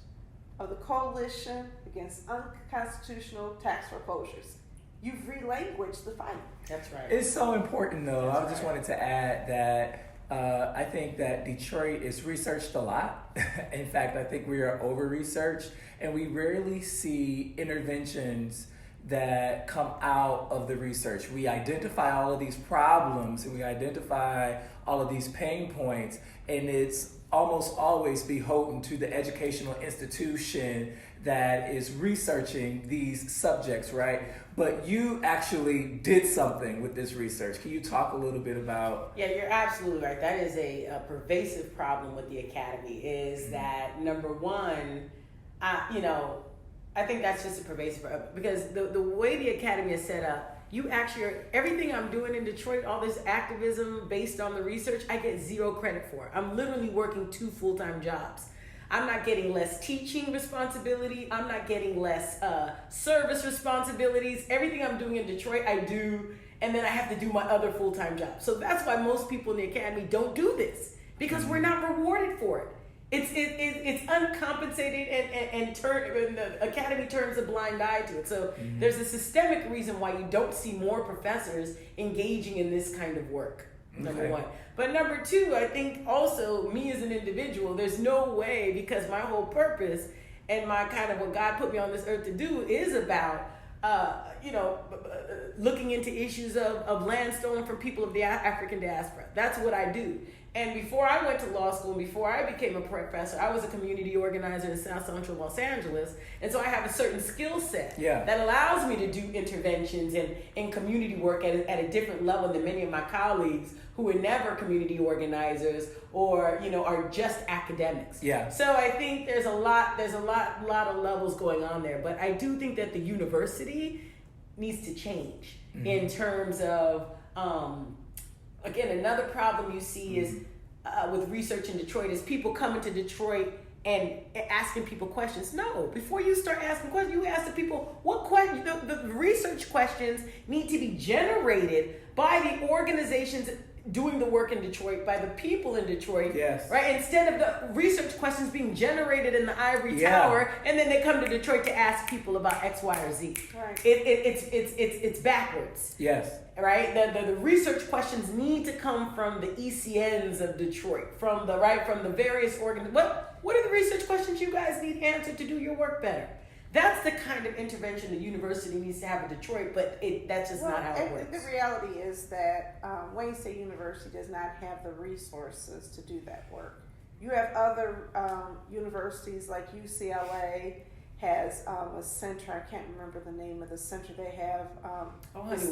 of the Coalition Against Unconstitutional Tax Foreclosures. You've relanguaged the fight. That's right. It's so important, though. I just wanted to add that I think that Detroit is researched a lot. In fact, I think we are over-researched, and we rarely see interventions that come out of the research. We identify all of these problems, and we identify all of these pain points, and it's almost always beholden to the educational institution that is researching these subjects, right? But you actually did something with this research. Can you talk a little bit about? Yeah, you're absolutely right. That is a pervasive problem with the academy, is that, number one, I think that's just a pervasive problem, because the way the academy is set up, you actually everything I'm doing in Detroit, all this activism based on the research, I get zero credit for. I'm literally working 2 full-time jobs. I'm not getting less teaching responsibility. I'm not getting less service responsibilities. Everything I'm doing in Detroit, I do, and then I have to do my other full-time job. So that's why most people in the academy don't do this, because we're not rewarded for it. It's uncompensated, and the academy turns a blind eye to it. So there's a systemic reason why you don't see more professors engaging in this kind of work. Number one. But number two, I think also me as an individual, there's no way, because my whole purpose and my kind of what God put me on this earth to do is about, looking into issues of land stolen from people of the African diaspora. That's what I do. And before I went to law school, and before I became a professor, I was a community organizer in South Central Los Angeles. And so I have a certain skill set that allows me to do interventions and community work at a different level than many of my colleagues who are never community organizers or, are just academics. Yeah. So I think there's a lot of levels going on there. But I do think that the university needs to change in terms of, again, another problem you see is with research in Detroit is people coming to Detroit and asking people questions. No, before you start asking questions, you ask the people what question. The research questions need to be generated by the organizations doing the work in Detroit, by the people in Detroit, right? Instead of the research questions being generated in the ivory tower, and then they come to Detroit to ask people about X, Y, or Z. Right. It's backwards. Yes. Right. The research questions need to come from the ECNs of Detroit, from the various What are the research questions you guys need answered to do your work better? That's the kind of intervention the university needs to have in Detroit, but that's just not how it works. The reality is that Wayne State University does not have the resources to do that work. You have other universities like UCLA has a center. I can't remember the name of the center they have.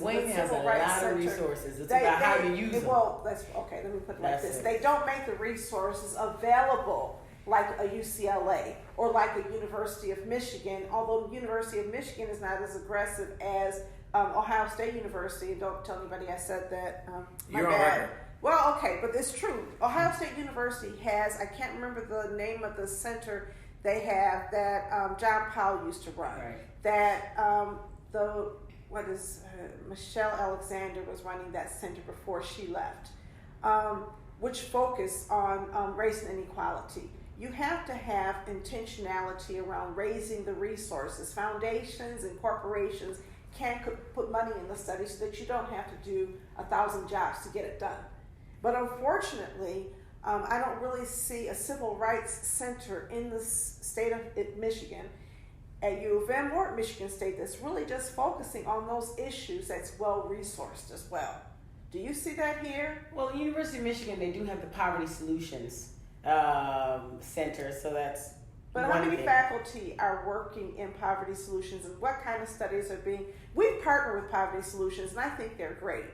Wayne has a lot of resources. It's about how you use them. Well, that's okay. Let me put it like this: they don't make the resources available like a UCLA or like the University of Michigan. Although the University of Michigan is not as aggressive as Ohio State University. Don't tell anybody I said that. You're on record. Well, okay, but it's true. Ohio State University has, I can't remember the name of the center they have that John Powell used to run. Right. That Michelle Alexander was running that center before she left, which focused on race and inequality. You have to have intentionality around raising the resources. Foundations and corporations can't put money in the study so that you don't have to do 1,000 jobs to get it done. But unfortunately, I don't really see a civil rights center in the state of Michigan, at U of M or at Michigan State, that's really just focusing on those issues that's well-resourced as well. Do you see that here? Well, the University of Michigan, they do have the Poverty Solutions Center, so that's But how many faculty are working in Poverty Solutions, and what kind of studies are being... We've partnered with Poverty Solutions, and I think they're great.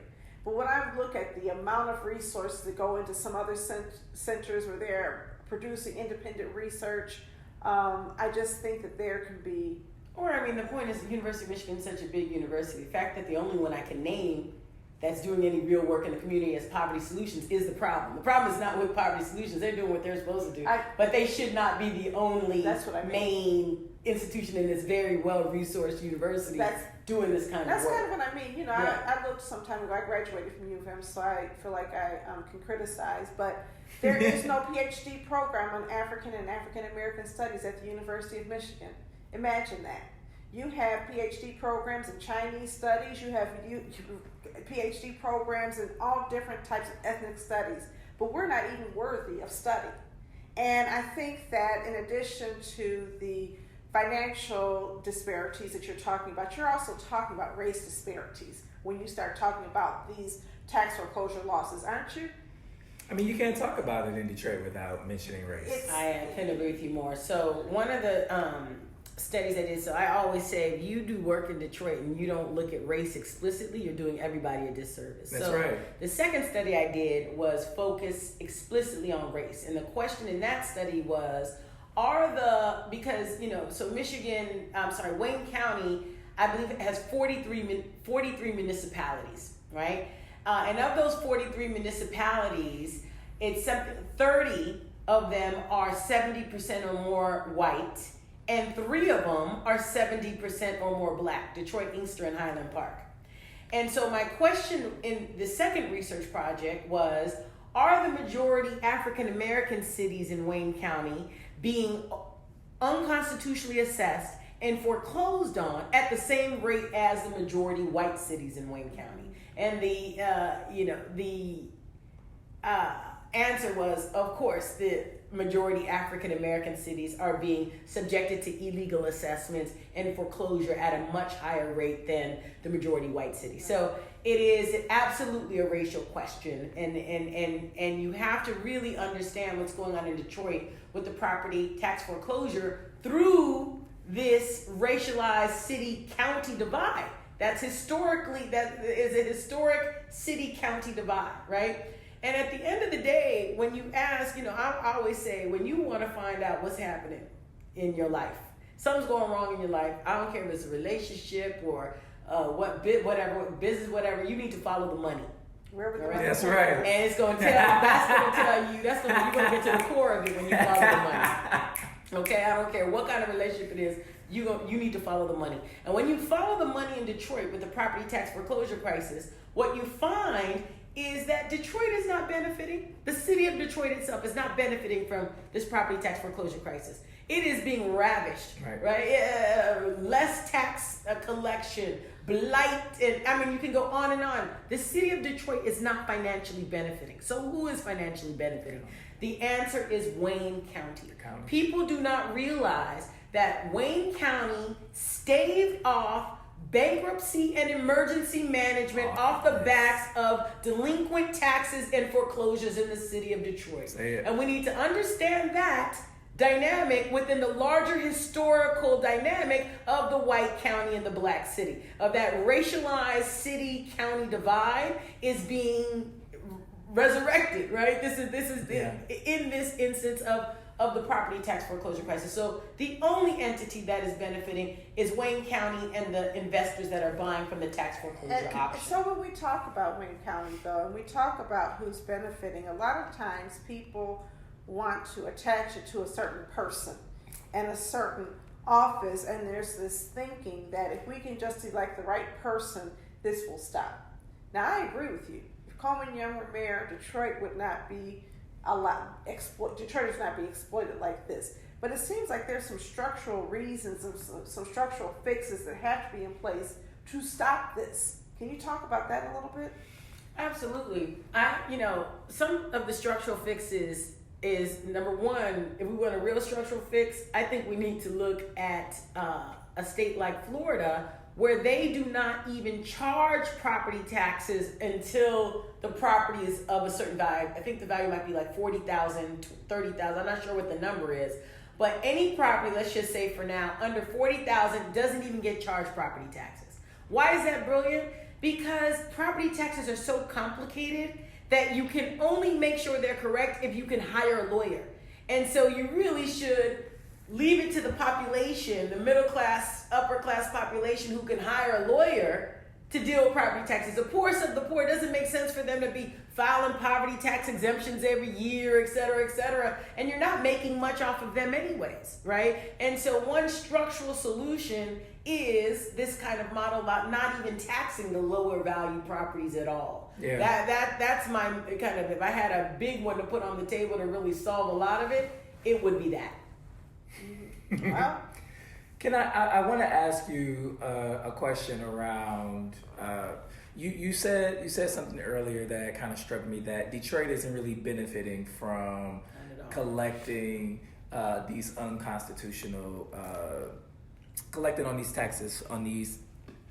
But when I look at the amount of resources that go into some other centers where they're producing independent research, I just think that there can be... Or, I mean, the point is the University of Michigan is such a big university. The fact that the only one I can name that's doing any real work in the community as Poverty Solutions is the problem. The problem is not with Poverty Solutions. They're doing what they're supposed to do. But they should not be the only main institution in this very well-resourced university doing this kind of work. That's kind of what I mean. You know, I looked some time ago. I graduated from U of M, so I feel like I can criticize. But there is no PhD program on African and African American studies at the University of Michigan. Imagine that. You have PhD programs in Chinese studies. You have PhD programs in all different types of ethnic studies. But we're not even worthy of study. And I think that in addition to the financial disparities that you're talking about, you're also talking about race disparities when you start talking about these tax foreclosure losses, aren't you? I mean, you can't talk about it in Detroit without mentioning race. I couldn't agree with you more. So one of the studies I did, so I always say if you do work in Detroit and you don't look at race explicitly, you're doing everybody a disservice. That's right. The second study I did was focus explicitly on race. And the question in that study was, Wayne County, I believe it has 43 municipalities, right? And of those 43 municipalities, it's 30 of them are 70% or more white, and 3 of them are 70% or more black: Detroit, Inkster, and Highland Park. And so my question in the second research project was, are the majority African American cities in Wayne County being unconstitutionally assessed and foreclosed on at the same rate as the majority white cities in Wayne County? And the answer was, of course, the majority African American cities are being subjected to illegal assessments and foreclosure at a much higher rate than the majority white cities. So it is absolutely a racial question, and you have to really understand what's going on in Detroit with the property tax foreclosure through this racialized city-county divide. That is a historic city-county divide, right? And at the end of the day, when you ask, I always say, when you want to find out what's happening in your life, something's going wrong in your life, I don't care if it's a relationship or business, whatever, you need to follow the money. That's right. And it's going to tell you, you're going to get to the core of it when you follow the money. Okay, I don't care what kind of relationship it is, you need to follow the money. And when you follow the money in Detroit with the property tax foreclosure crisis, what you find is that Detroit is not benefiting. The city of Detroit itself is not benefiting from this property tax foreclosure crisis. It is being ravished, right? Less tax collection, blight, and I mean, you can go on and on. The city of Detroit is not financially benefiting. So who is financially benefiting? The answer is Wayne County. People do not realize that Wayne County staved off bankruptcy and emergency management off the backs of delinquent taxes and foreclosures in the city of Detroit. And we need to understand that dynamic within the larger historical dynamic of the white county and the black city, of that racialized city-county divide is being resurrected, right? This is in this instance of the property tax foreclosure crisis. So the only entity that is benefiting is Wayne County and the investors that are buying from the tax foreclosure option. So when we talk about Wayne County, though, and we talk about who's benefiting, a lot of times people want to attach it to a certain person and a certain office, and there's this thinking that if we can just elect the right person, this will stop. Now, I agree with you. If Coleman Young were mayor, Detroit would not be Detroiters not be exploited like this. But it seems like there's some structural reasons and some structural fixes that have to be in place to stop this. Can you talk about that a little bit? Absolutely. Some of the structural fixes is, number one, if we want a real structural fix, I think we need to look at a state like Florida, where they do not even charge property taxes until the property is of a certain value. I think the value might be like $40,000, $30,000. I'm not sure what the number is. But any property, let's just say for now, under $40,000 doesn't even get charged property taxes. Why is that brilliant? Because property taxes are so complicated that you can only make sure they're correct if you can hire a lawyer. And so you really should leave it to the population, the middle class, upper class population who can hire a lawyer to deal with property taxes. The poorest of the poor, doesn't make sense for them to be filing poverty tax exemptions every year, et cetera, and you're not making much off of them anyways, right? And so one structural solution is this kind of model about not even taxing the lower value properties at all. That's my kind of, if I had a big one to put on the table to really solve a lot of it, it would be that. Well, I want to ask you a question around, you said something earlier that kind of struck me, that Detroit isn't really benefiting from collecting these unconstitutional, collecting on these taxes on these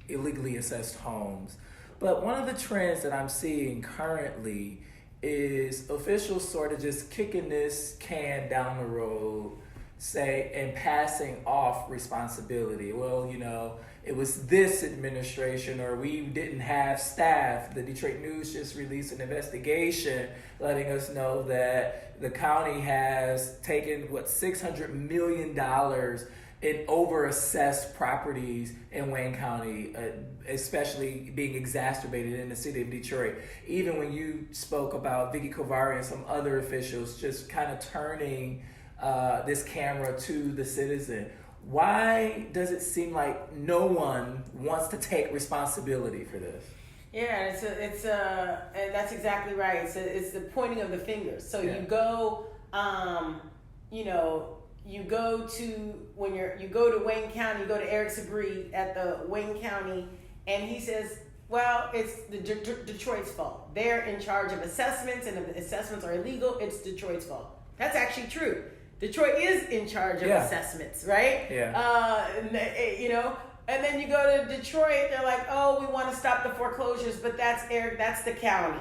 illegally assessed homes. But one of the trends that I'm seeing currently is officials sort of just kicking this can down the road, and passing off responsibility. Well, it was this administration, or we didn't have staff. The Detroit News just released an investigation letting us know that the county has taken, $600 million in over-assessed properties in Wayne County, especially being exacerbated in the city of Detroit. Even when you spoke about Vicky Kovari and some other officials just kind of turning this camera to the citizen, why does it seem like no one wants to take responsibility for this? Yeah, and that's exactly right. It's the pointing of the fingers. So you go, you go to Wayne County, you go to Eric Sabree at the Wayne County, and he says, well, it's the Detroit's fault. They're in charge of assessments, and if the assessments are illegal, it's Detroit's fault. That's actually true. Detroit is in charge of assessments, right? Yeah. And then you go to Detroit, they're like, oh, we want to stop the foreclosures, but that's the county.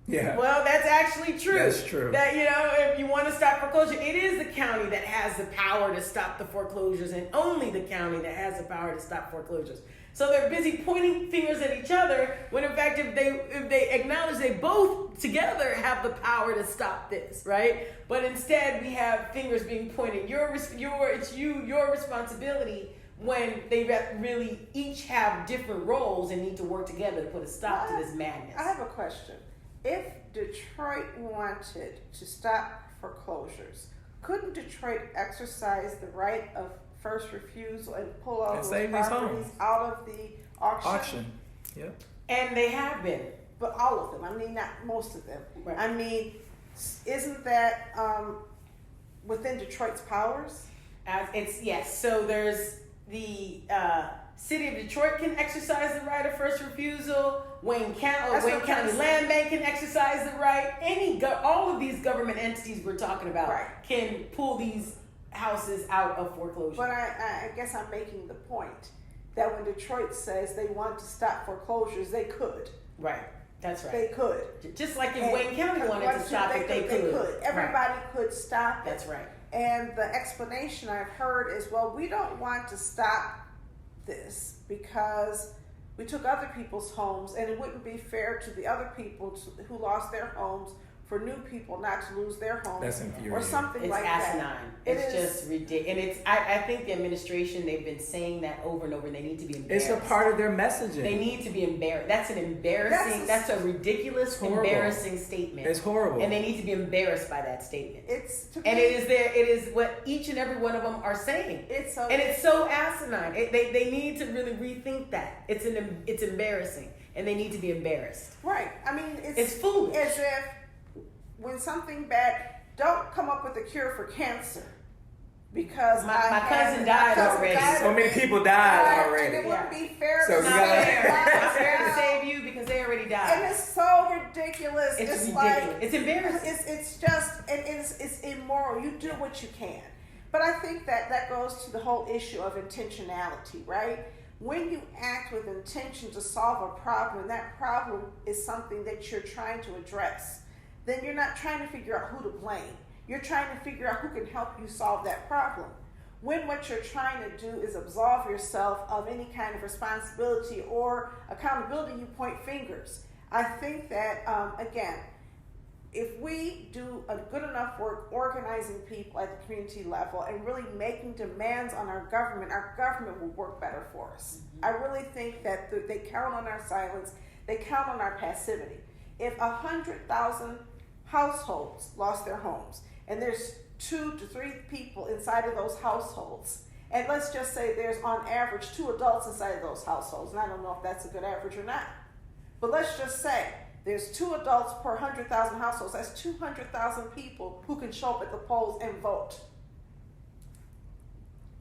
Yeah. Well, that's actually true. That's true. That, if you want to stop foreclosure, it is the county that has the power to stop the foreclosures, and only the county that has the power to stop foreclosures. So they're busy pointing fingers at each other, when in fact, if they acknowledge they both together have the power to stop this, right? But instead, we have fingers being pointed. Your responsibility, when they really each have different roles and need to work together to put a stop to this madness. I have a question. If Detroit wanted to stop foreclosures, couldn't Detroit exercise the right of first refusal and pull all those properties out of the auction? Yeah. And they have been. But all of them. I mean, not most of them. Right. I mean, isn't that within Detroit's powers? So there's the City of Detroit can exercise the right of first refusal. Wayne County Land Bank can exercise the right. All of these government entities we're talking about can pull these houses out of foreclosure. But I guess I'm making the point that when Detroit says they want to stop foreclosures, they could. Right. That's right. They could. Just like if Wayne County wanted to stop it, they could. Everybody could stop it. That's right. And the explanation I've heard is, well, we don't want to stop this because we took other people's homes, and it wouldn't be fair to the other people who lost their homes for new people not to lose their homes. That's infuriating. Or something it's like asinine. that. It's just ridiculous. And I think the administration, they've been saying that over and over, and they need to be embarrassed. It's a part of their messaging. They need to be embarrassed. That's an embarrassing, that's a ridiculous, embarrassing statement. It's horrible. And they need to be embarrassed by that statement. It is what each and every one of them are saying. It's so asinine. They need to really rethink that. It's embarrassing, and they need to be embarrassed. Right. I mean, it's foolish. As if when something bad, don't come up with a cure for cancer because my cousin died already. So many people died already. And it wouldn't be fair so to fair to save you because they already died. And it's so ridiculous. It's ridiculous. Like, it's embarrassing. It's just it's immoral. You do what you can. But I think that goes to the whole issue of intentionality, right? When you act with intention to solve a problem, and that problem is something that you're trying to address, then you're not trying to figure out who to blame. You're trying to figure out who can help you solve that problem. When what you're trying to do is absolve yourself of any kind of responsibility or accountability, you point fingers. I think that, again, if we do a good enough work organizing people at the community level and really making demands on our government will work better for us. Mm-hmm. I really think that they count on our silence, they count on our passivity. If 100,000 households lost their homes, and there's 2 to 3 people inside of those households, and let's just say there's on average 2 adults inside of those households, and I don't know if that's a good average or not, but let's just say there's 2 adults per 100,000 households. That's 200,000 people who can show up at the polls and vote.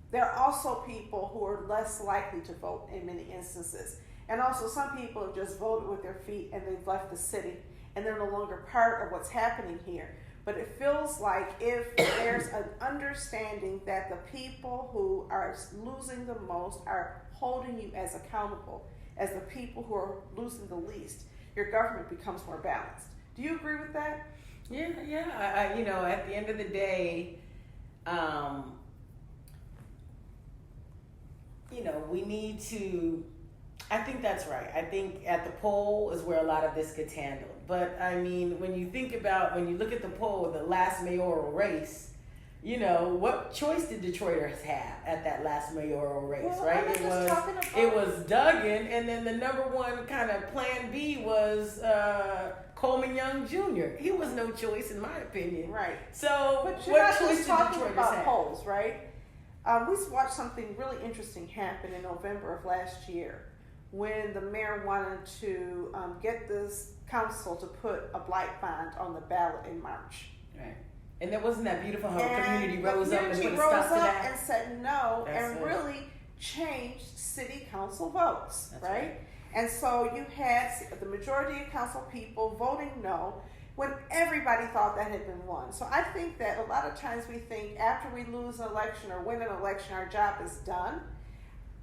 There are also people who are less likely to vote in many instances. And also some people have just voted with their feet and they've left the city and they're no longer part of what's happening here. But it feels like if there's an understanding that the people who are losing the most are holding you as accountable as the people who are losing the least, your government becomes more balanced. Do you agree with that? Yeah. I at the end of the day, we need to. I think that's right. I think at the poll is where a lot of this gets handled. But I mean, when you look at the poll, the last mayoral race, what choice did Detroiters have at that last mayoral race, right? It was Duggan, and then the number one kind of plan B was Coleman Young Jr. He was no choice, in my opinion. Right. So, but you're not just talking about polls, right? We watched something really interesting happen in November of last year when the mayor wanted to get this council to put a blight bond on the ballot in March. Right. And there wasn't that beautiful how the community rose up and put a stop to that. And said no. That's and really changed city council votes, That's right? And so you had the majority of council people voting no when everybody thought that had been won. So I think that a lot of times we think after we lose an election or win an election, our job is done.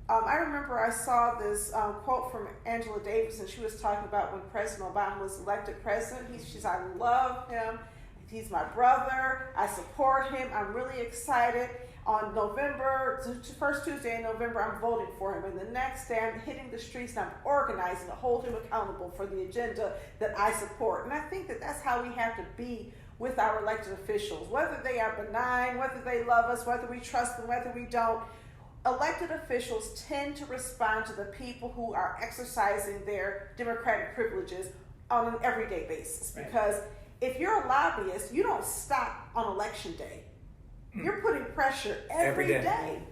I remember I saw this quote from Angela Davis, and she was talking about when President Obama was elected president. She said, I love him. He's my brother. I support him. I'm really excited. On first Tuesday in November, I'm voting for him. And the next day, I'm hitting the streets and I'm organizing to hold him accountable for the agenda that I support. And I think that that's how we have to be with our elected officials, whether they are benign, whether they love us, whether we trust them, whether we don't. Elected officials tend to respond to the people who are exercising their democratic privileges on an everyday basis. Right. Because if you're a lobbyist, you don't stop on election day. You're putting pressure every day.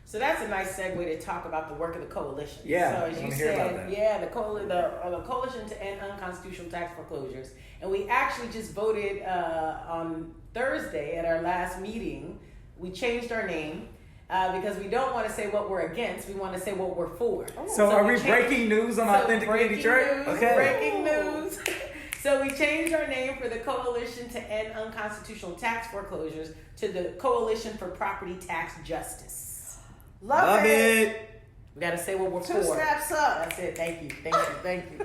So that's a nice segue to talk about the work of the coalition. Yeah, so as you said, the coalition to end unconstitutional tax foreclosures, and we actually just voted on Thursday at our last meeting We changed our name. Because we don't want to say what we're against, we want to say what we're for. So are we breaking news on Authentically Detroit? Breaking news. So we changed our name for the Coalition to End Unconstitutional Tax Foreclosures to the Coalition for Property Tax Justice. Love it. We got to say what we're for. 2 steps up. That's it. Thank you.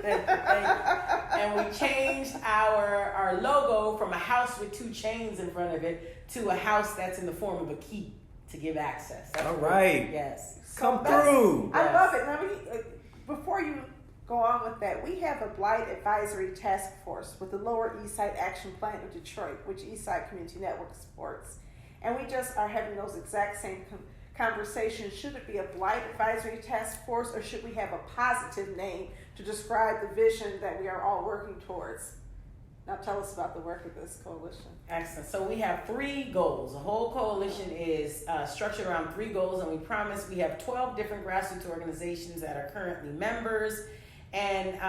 And we changed our logo from a house with 2 chains in front of it to a house that's in the form of a key to give access. That's all right. Yes. Come through. I love it. Now, before you go on with that, we have a Blight Advisory Task Force with the Lower East Side Action Plan of Detroit, which East Side Community Network supports. And we just are having those exact same conversations. Should it be a Blight Advisory Task Force, or should we have a positive name to describe the vision that we are all working towards? Now tell us about the work of this coalition. Excellent. So we have 3 goals. The whole coalition is structured around 3 goals, and we promise we have 12 different grassroots organizations that are currently members. And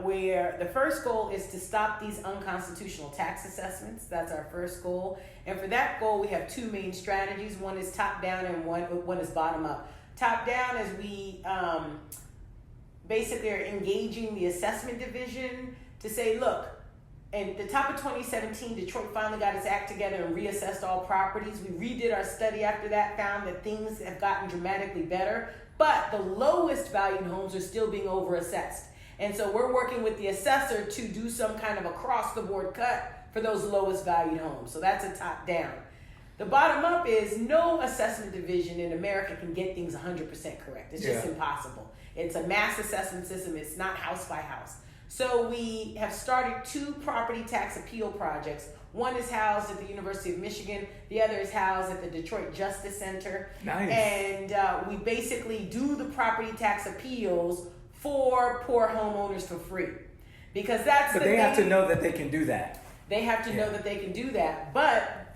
where the first goal is to stop these unconstitutional tax assessments. That's our first goal. And for that goal, we have 2 main strategies. One is top down and one is bottom up. Top down is we basically are engaging the assessment division to say, look, at the top of 2017, Detroit finally got its act together and reassessed all properties. We redid our study after that, found that things have gotten dramatically better, but the lowest valued homes are still being overassessed. And so we're working with the assessor to do some kind of across-the-board cut for those lowest valued homes. So that's a top down. The bottom up is no assessment division in America can get things 100% correct. It's just impossible. It's a mass assessment system. It's not house by house. So we have started 2 property tax appeal projects. One is housed at the University of Michigan. The other is housed at the Detroit Justice Center. Nice. And we basically do the property tax appeals for poor homeowners for free. Because that's But they have to know that they can do that. They have to know that they can do that. But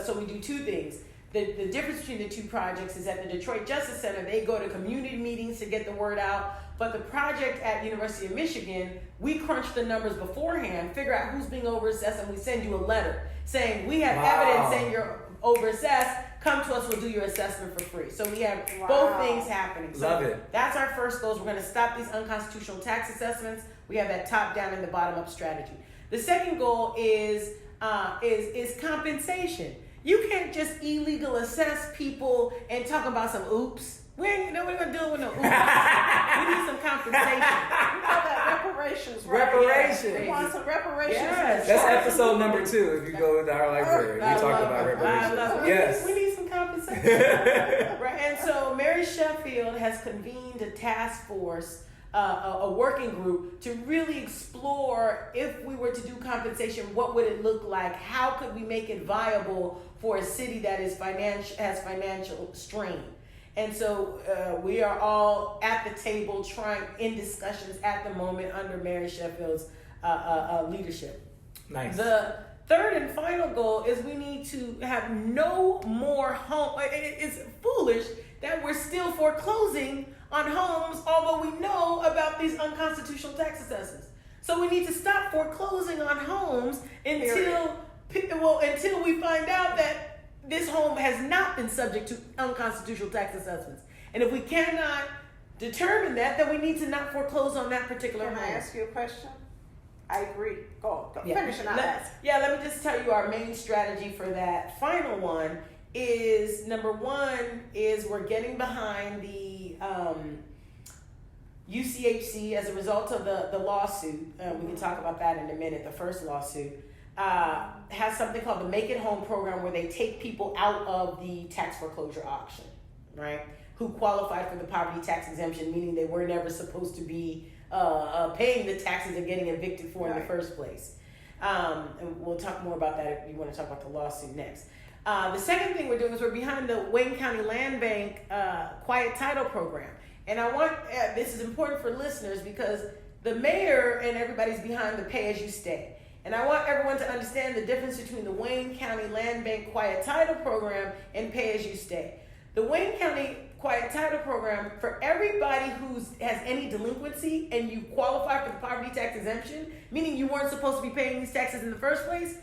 so we do 2 things. The difference between the 2 projects is at the Detroit Justice Center, they go to community meetings to get the word out. But the project at University of Michigan, we crunch the numbers beforehand, figure out who's being overassessed, and we send you a letter saying, we have evidence saying you're overassessed. Come to us, we'll do your assessment for free. So we have both things happening. So love it. That's our first goal. We're going to stop these unconstitutional tax assessments. We have that top down and the bottom up strategy. The second goal is compensation. You can't just illegal assess people and talk about some oops. We ain't know what we're doing with no oops. We need some compensation. We call that reparations, right? Reparations. We want some reparations. Yes. That's episode number 2 if you go into our library. We talk about reparations. Yes. We need some compensation. Right. And so Mary Sheffield has convened a task force, a working group to really explore if we were to do compensation, what would it look like? How could we make it viable for a city that is has financial strain? And so we are all at the table in discussions at the moment under Mary Sheffield's leadership. Nice. The third and final goal is we need to have no more home. It's foolish that we're still foreclosing on homes, although we know about these unconstitutional tax assessments. So we need to stop foreclosing on homes until we find out that this home has not been subject to unconstitutional tax assessments. And if we cannot determine that, then we need to not foreclose on that particular home. Can I ask you a question? I agree. Go. Yeah. Finish and I'll ask. Let me just tell you our main strategy for that final one is, number 1 is we're getting behind the UCHC as a result of the lawsuit. We can talk about that in a minute, the first lawsuit. Has something called the Make It Home program where they take people out of the tax foreclosure auction, right? Who qualified for the poverty tax exemption, meaning they were never supposed to be paying the taxes and getting evicted for in the first place. And we'll talk more about that if you want to talk about the lawsuit next. The second thing we're doing is we're behind the Wayne County Land Bank Quiet Title program. And I want, this is important for listeners because the mayor and everybody's behind the pay as you stay. And I want everyone to understand the difference between the Wayne County Land Bank Quiet Title Program and Pay As You Stay. The Wayne County Quiet Title Program, for everybody who has any delinquency and you qualify for the poverty tax exemption, meaning you weren't supposed to be paying these taxes in the first place,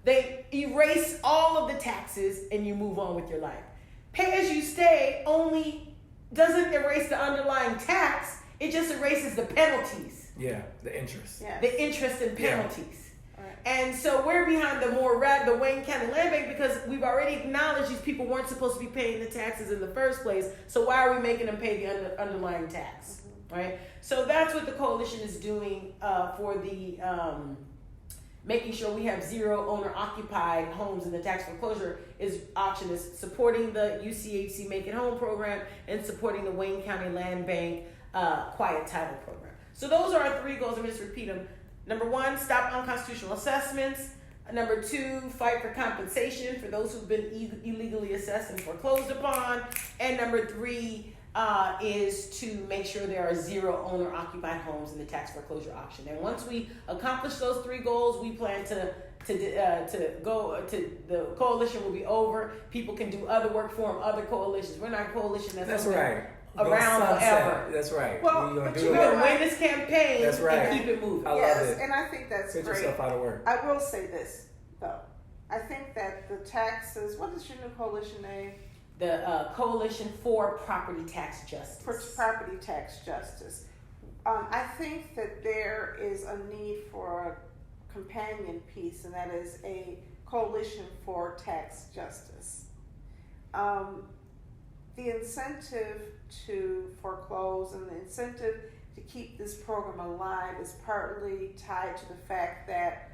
They erase all of the taxes and you move on with your life. Pay as you stay only doesn't erase the underlying tax. It just erases the penalties. Yeah, the interest. Yes. The interest and penalties. Yeah. Right. And so we're behind the Wayne County Land Bank because we've already acknowledged these people weren't supposed to be paying the taxes in the first place. So why are we making them pay the underlying tax? Mm-hmm. Right? So that's what the coalition is doing for the making sure we have zero owner occupied homes in the tax foreclosure auction is supporting the UCHC Make It Home program and supporting the Wayne County Land Bank quiet title program. So those are our three goals. Let me just repeat them. Number one, stop unconstitutional assessments. Number two, fight for compensation for those who've been illegally assessed and foreclosed upon. And number three is to make sure there are zero owner occupied homes in the tax foreclosure auction. And once we accomplish those three goals, we plan to go to the coalition will be over. People can do other work, form other coalitions. We're not a coalition that's right. around forever. That's right. Well, We're but gonna you do know it. Win this campaign That's right. and keep it moving. I love Yes, it. and I think that's Get great. yourself out of work. I will say this, though. I think that the taxes, what is your new coalition name? The Coalition for Property Tax Justice. For property tax justice. I think that there is a need for a companion piece, and that is a coalition for tax justice. The incentive to foreclose and the incentive to keep this program alive is partly tied to the fact that,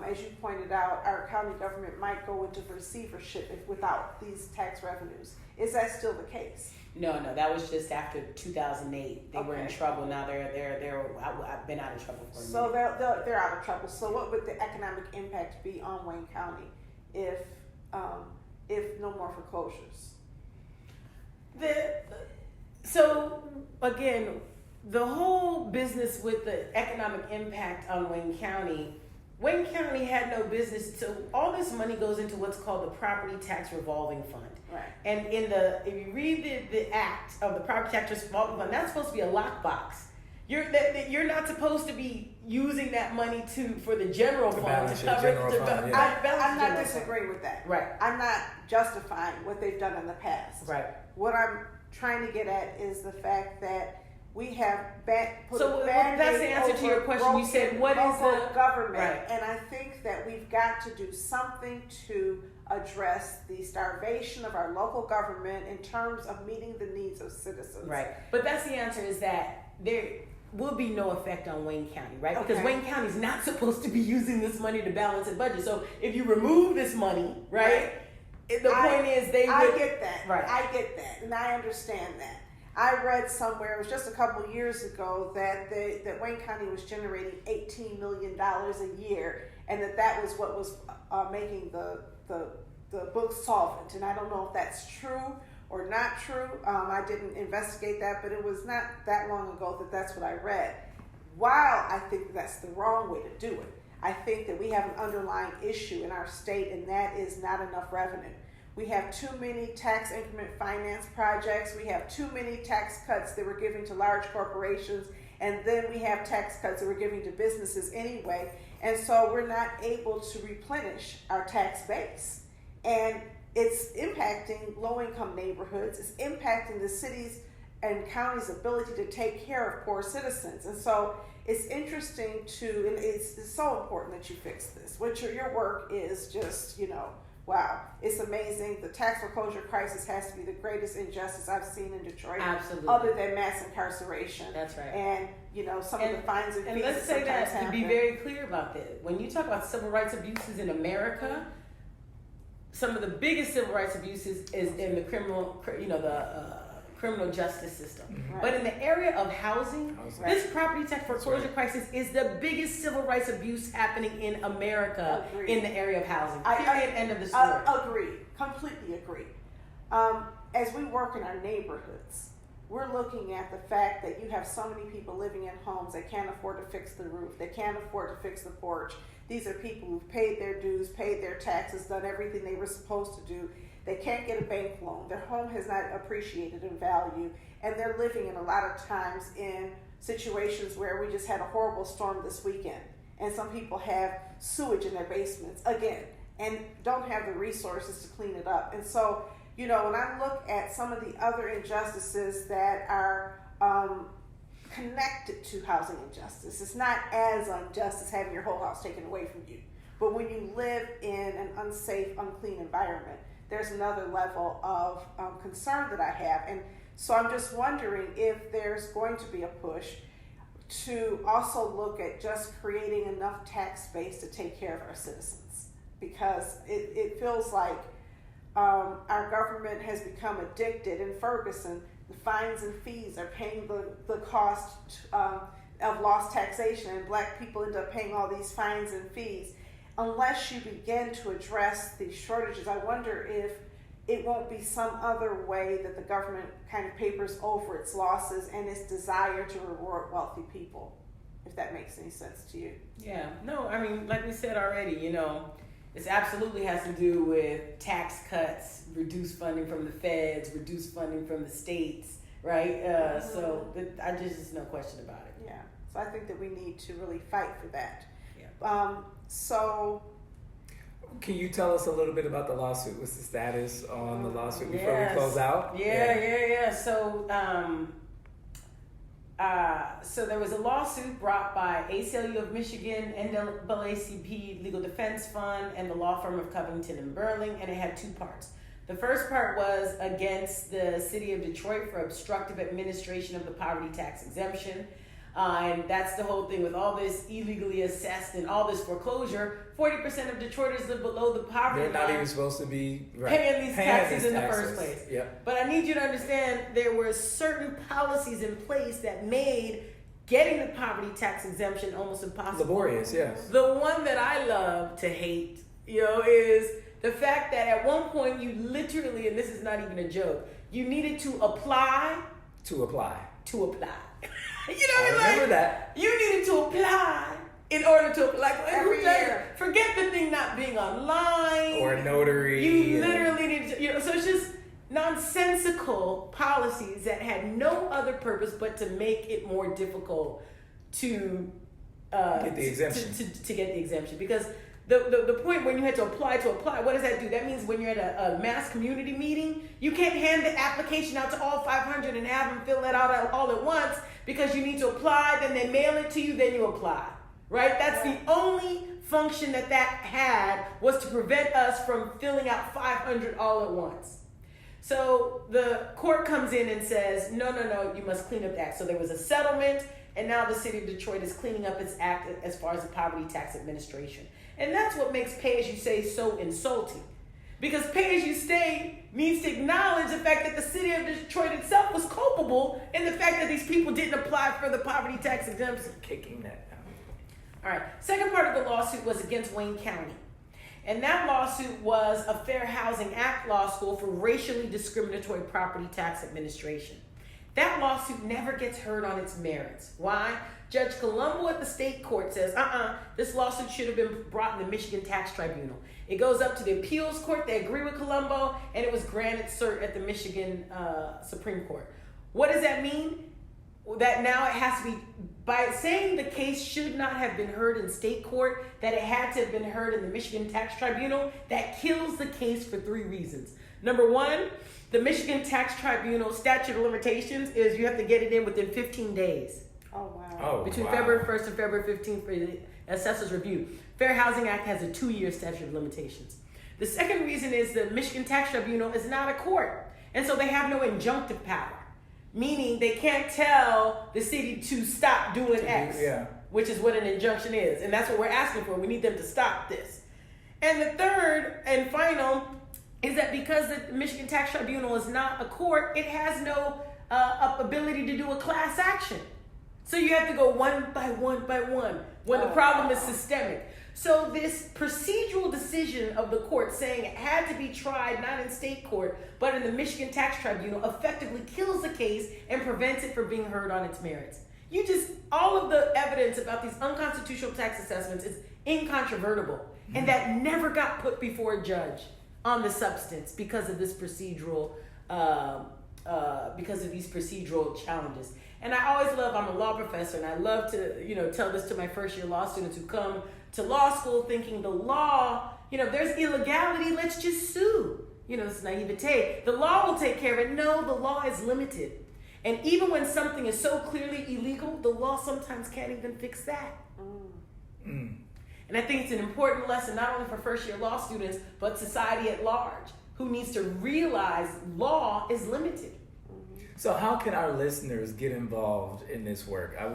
as you pointed out, our county government might go into receivership without these tax revenues. Is that still the case? No, that was just after 2008. They were in Okay. trouble. Now I've been out of trouble for a minute. So they're out of trouble. So what would the economic impact be on Wayne County if no more foreclosures? So again, the whole business with the economic impact on Wayne County had no business. So all this money goes into what's called the Property Tax Revolving Fund. Right. And if you read the act of the Property Tax Revolving Fund, that's supposed to be a lockbox. You're not supposed to be using that money for the general fund balance to your cover general fund, I'm not disagreeing with that. Right. I'm not justifying what they've done in the past. Right. What I'm trying to get at is the fact that we have put So a Band-Aid that's the answer to your over question. You said, what is local the government? Right. And I think that we've got to do something to address the starvation of our local government in terms of meeting the needs of citizens. Right. But that's the answer is that there will be no effect on Wayne County, right? Okay. Because Wayne County is not supposed to be using this money to balance its budget. So if you remove this money, right? The point is I get that. Right. I get that, and I understand that. I read somewhere, it was just a couple of years ago, that Wayne County was generating $18 million a year, and that was what was making the books solvent. And I don't know if that's true or not true. I didn't investigate that, but it was not that long ago that's what I read. While I think that's the wrong way to do it, I think that we have an underlying issue in our state, and that is not enough revenue. We have too many tax increment finance projects. We have too many tax cuts that we're giving to large corporations. And then we have tax cuts that we're giving to businesses anyway. And so we're not able to replenish our tax base. And it's impacting low-income neighborhoods. It's impacting the cities and counties' ability to take care of poor citizens. And so it's interesting and it's so important that you fix this. What your work is just, wow, it's amazing. The tax foreclosure crisis has to be the greatest injustice I've seen in Detroit. Absolutely. Other than mass incarceration. That's right. And, some of the fines and fees. And let's say that that to be very clear about that. When you talk about civil rights abuses in America, some of the biggest civil rights abuses is in the criminal justice system. Right. But in the area of housing, this property tax foreclosure crisis is the biggest civil rights abuse happening in America. Agreed. In the area of housing. Period. End of the I story. agree. Completely agree. As we work in our neighborhoods, we're looking at the fact that you have so many people living in homes that can't afford to fix the roof, they can't afford to fix the porch. These are people who've paid their dues, paid their taxes, done everything they were supposed to do. They can't get a bank loan. Their home has not appreciated in value. And they're living in a lot of times in situations where we just had a horrible storm this weekend. And some people have sewage in their basements. Again, and don't have the resources to clean it up. And so, when I look at some of the other injustices that are connected to housing injustice, it's not as unjust as having your whole house taken away from you. But when you live in an unsafe, unclean environment, there's another level of concern that I have. And so I'm just wondering if there's going to be a push to also look at just creating enough tax base to take care of our citizens. Because it feels like our government has become addicted. In Ferguson, the fines and fees are paying the cost of lost taxation, and Black people end up paying all these fines and fees. Unless you begin to address these shortages, I wonder if it won't be some other way that the government kind of papers over its losses and its desire to reward wealthy people, if that makes any sense to you. Yeah, no, I mean, like we said already, it absolutely has to do with tax cuts, reduced funding from the feds, reduced funding from the states, right? So there's no question about it. Yeah, so I think that we need to really fight for that. Yeah. So, can you tell us a little bit about the lawsuit? What's the status on the lawsuit before we close out? Yeah. So there was a lawsuit brought by ACLU of Michigan, NAACP Legal Defense Fund, and the law firm of Covington and Burling, and it had two parts. The first part was against the city of Detroit for obstructive administration of the poverty tax exemption. And that's the whole thing with all this illegally assessed and all this foreclosure. 40% of Detroiters live below the poverty line. They're not even supposed to be paying these taxes in the first place. Yep. But I need you to understand there were certain policies in place that made getting the poverty tax exemption almost impossible. Laborious, yes. The one that I love to hate, is the fact that at one point you literally, and this is not even a joke, you needed to apply. To apply. I remember that. You needed to apply in order to apply. Every year. Forget the thing not being online. Or a notary. You literally needed to, so it's just nonsensical policies that had no other purpose but to make it more difficult to get the exemption. To get the exemption. Because the point when you had to apply, what does that do? That means when you're at a mass community meeting, you can't hand the application out to all 500 and have them fill that out all at once, because you need to apply, then they mail it to you, then you apply, right? That's the only function that had, was to prevent us from filling out 500 all at once. So the court comes in and says, no, you must clean up the act. So there was a settlement, and now the city of Detroit is cleaning up its act as far as the poverty tax administration. And that's what makes pay as you say so insulting. Because pay as you stay needs to acknowledge the fact that the city of Detroit itself was culpable in the fact that these people didn't apply for the poverty tax exemption. Kicking that down. All right. Second part of the lawsuit was against Wayne County. And that lawsuit was a Fair Housing Act law school for racially discriminatory property tax administration. That lawsuit never gets heard on its merits. Why? Judge Colombo at the state court says, this lawsuit should have been brought in the Michigan Tax Tribunal. It goes up to the appeals court. They agree with Colombo, and it was granted cert at the Michigan Supreme Court. What does that mean? That now it has to be, by saying the case should not have been heard in state court, that it had to have been heard in the Michigan Tax Tribunal, that kills the case for three reasons. Number one, the Michigan Tax Tribunal statute of limitations is you have to get it in within 15 days. Oh, wow. Between February 1st and February 15th for the assessor's review. Fair Housing Act has a 2-year statute of limitations. The second reason is the Michigan Tax Tribunal is not a court, and so they have no injunctive power, meaning they can't tell the city to stop doing X, which is what an injunction is, and that's what we're asking for. We need them to stop this. And the third and final is that because the Michigan Tax Tribunal is not a court, it has no ability to do a class action. So you have to go one by one when the problem is systemic. So this procedural decision of the court saying it had to be tried not in state court, but in the Michigan Tax Tribunal effectively kills the case and prevents it from being heard on its merits. All of the evidence about these unconstitutional tax assessments is incontrovertible. And that never got put before a judge on the substance because of this procedural, because of these procedural challenges. And I always I'm a law professor, and I love to, tell this to my first year law students who come to law school thinking the law If there's illegality, let's just sue. It's naivete. The law will take care of it. No, the law is limited. And even when something is so clearly illegal, the law sometimes can't even fix that. And I think it's an important lesson, not only for first-year law students, but society at large, who needs to realize law is limited. So how can our listeners get involved in this work? I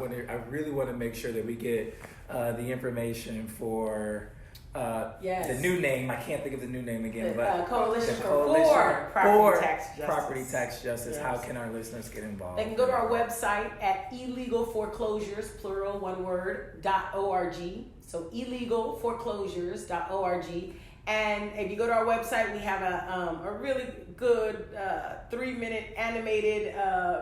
really want to make sure that we get the information for the new name. I can't think of the new name again, but Coalition for Property Tax Justice. Yes. How can our listeners get involved? They can go to our website at illegalforeclosures, plural, one word, .org. So illegalforeclosures.org. And if you go to our website, we have a really good 3-minute animated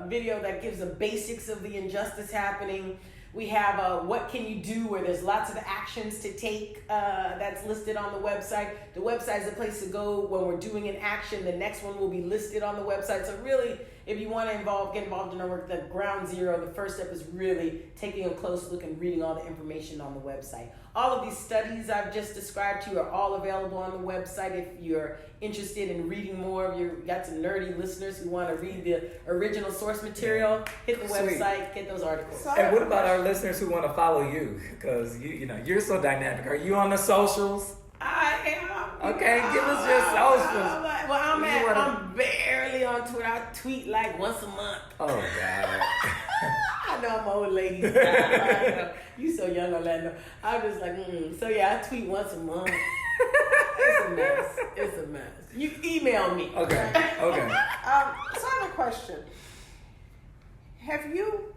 video that gives the basics of the injustice happening. We have what can you do, where there's lots of actions to take that's listed on the website. The website is a place to go when we're doing an action. The next one will be listed on the website. So really, if you want to get involved in our work, the ground zero, the first step is really taking a close look and reading all the information on the website. All of these studies I've just described to you are all available on the website. If you're interested in reading more, you've got some nerdy listeners who want to read the original source material, hit the website, get those articles. And what about our listeners who want to follow you? Because you're so dynamic. Are you on the socials? I am. Okay, give us your socials. I'm barely on Twitter. I tweet like once a month. Oh, God. I know I'm an old lady. You so young, Orlando. I'm just like, So yeah, I tweet once a month. It's a mess. You email me. Okay. So I have a question. Have you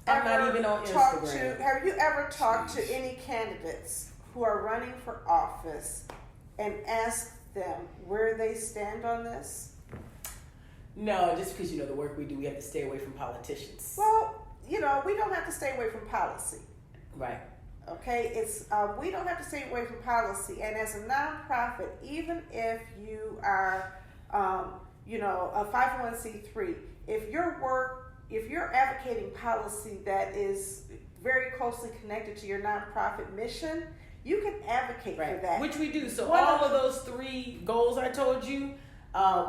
I'm not even on Instagram. Have you ever talked to any candidates who are running for office and asked them where they stand on this? No, just because the work we do, we have to stay away from politicians. Well, we don't have to stay away from policy. Right. Okay, we don't have to stay away from policy. And as a nonprofit, even if you are, a 501c3, if you're advocating policy that is very closely connected to your nonprofit mission, you can advocate for that. Which we do. So all of those 3 goals I told you,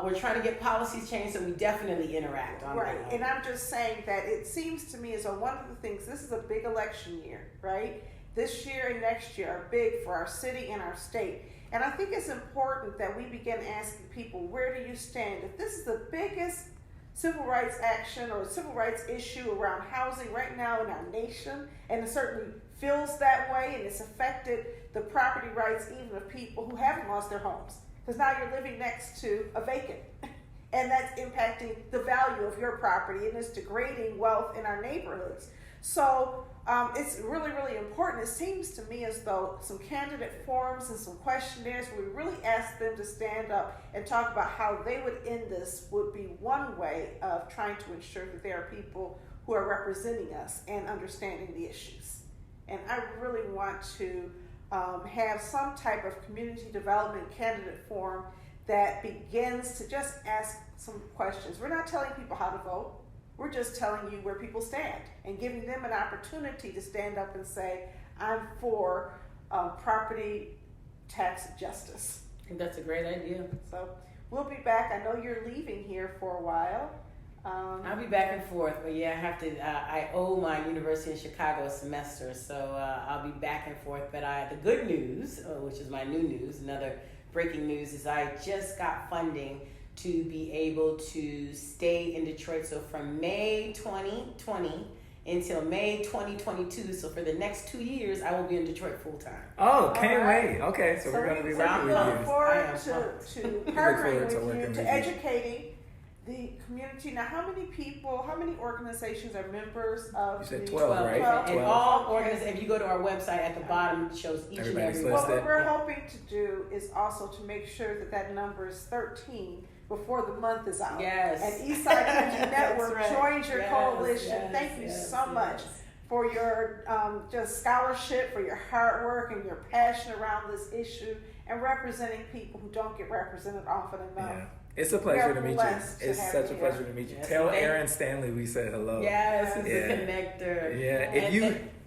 we're trying to get policies changed, so we definitely interact on that. Right, and I'm just saying that it seems to me as though one of the things, this is a big election year, right? This year and next year are big for our city and our state. And I think it's important that we begin asking people, where do you stand? If this is the biggest civil rights action or civil rights issue around housing right now in our nation, and it certainly feels that way, and it's affected the property rights even of people who haven't lost their homes. Because now you're living next to a vacant, and that's impacting the value of your property, and it's degrading wealth in our neighborhoods. So it's really, really important. It seems to me as though some candidate forums and some questionnaires where we really ask them to stand up and talk about how they would end this would be one way of trying to ensure that there are people who are representing us and understanding the issues. And I really want to have some type of community development candidate forum that begins to just ask some questions. We're not telling people how to vote. We're just telling you where people stand and giving them an opportunity to stand up and say, I'm for property tax justice. I think that's a great idea. So we'll be back. I know you're leaving here for a while. I'll be back and forth, but yeah, I have to. I owe my University in Chicago a semester, so I'll be back and forth. But the good news, which is my new news, another breaking news, is I just got funding to be able to stay in Detroit. So from May 2020 until May 2022, so for the next 2 years, I will be in Detroit full time. Oh, can't wait. Okay, so we're going to be working with you. I look forward to partnering with you, to educating the community. Now, how many organizations are members of? You said 12, right? 12. And all organizations, if you go to our website at the bottom, it shows each and every one. What we're hoping to do is also to make sure that number is 13 before the month is out. Yes. And Eastside Community Network joins your coalition. Thank you so much for your just scholarship, for your hard work and your passion around this issue, and representing people who don't get represented often enough. Yeah. It's a pleasure to meet you. It's such a pleasure to meet you. Tell Aaron Stanley we said hello. Yes, he's a connector. Yeah.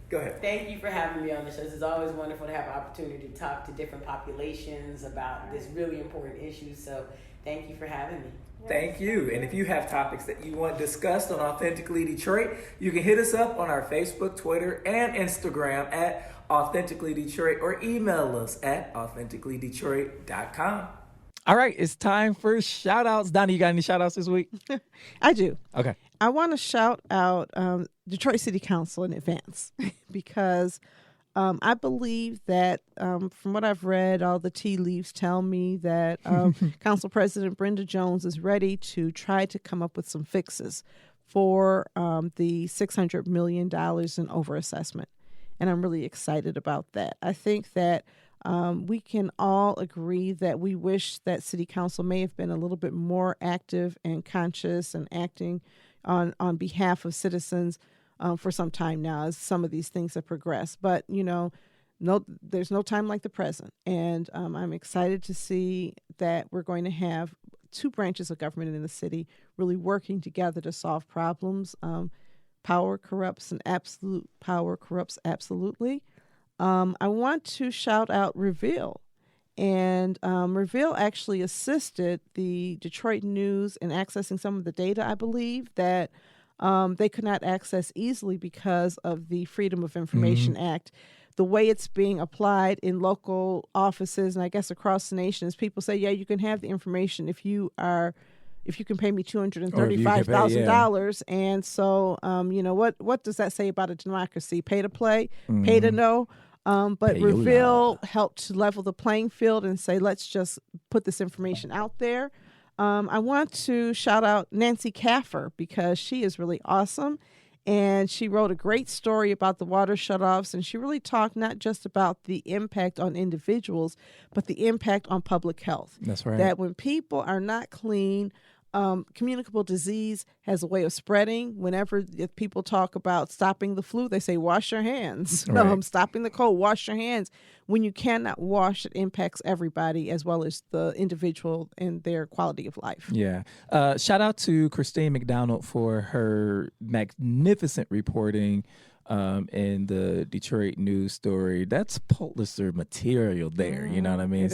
Go ahead. Thank you for having me on the show. It's always wonderful to have an opportunity to talk to different populations about this really important issue. So thank you for having me. Thank you. And if you have topics that you want discussed on Authentically Detroit, you can hit us up on our Facebook, Twitter, and Instagram at Authentically Detroit, or email us at authenticallydetroit.com. All right, it's time for shout outs. Donnie, you got any shout outs this week? I do. Okay. I want to shout out Detroit City Council in advance because I believe that from what I've read, all the tea leaves tell me that Council President Brenda Jones is ready to try to come up with some fixes for the $600 million in overassessment. And I'm really excited about that. I think that we can all agree that we wish that City Council may have been a little bit more active and conscious and acting on behalf of citizens for some time now as some of these things have progressed. But, there's no time like the present. And I'm excited to see that we're going to have two branches of government in the city really working together to solve problems. Power corrupts, and absolute power corrupts absolutely. I want to shout out Reveal. And Reveal actually assisted the Detroit News in accessing some of the data, I believe, that they could not access easily because of the Freedom of Information Act. The way it's being applied in local offices and I guess across the nation is people say, yeah, you can have the information if you can pay me $235,000. And so, what does that say about a democracy? Pay to play, pay to know. But Reveal helped to level the playing field and say, let's just put this information out there. I want to shout out Nancy Caffer because she is really awesome. And she wrote a great story about the water shutoffs. And she really talked not just about the impact on individuals, but the impact on public health. That's right. That when people are not clean, communicable disease has a way of spreading. Whenever people talk about stopping the flu, they say, wash your hands. Right. Stopping the cold, wash your hands. When you cannot wash, it impacts everybody as well as the individual and their quality of life. Yeah. Shout out to Christine McDonald for her magnificent reporting in the Detroit News story. That's Pulitzer material there. You know what I mean?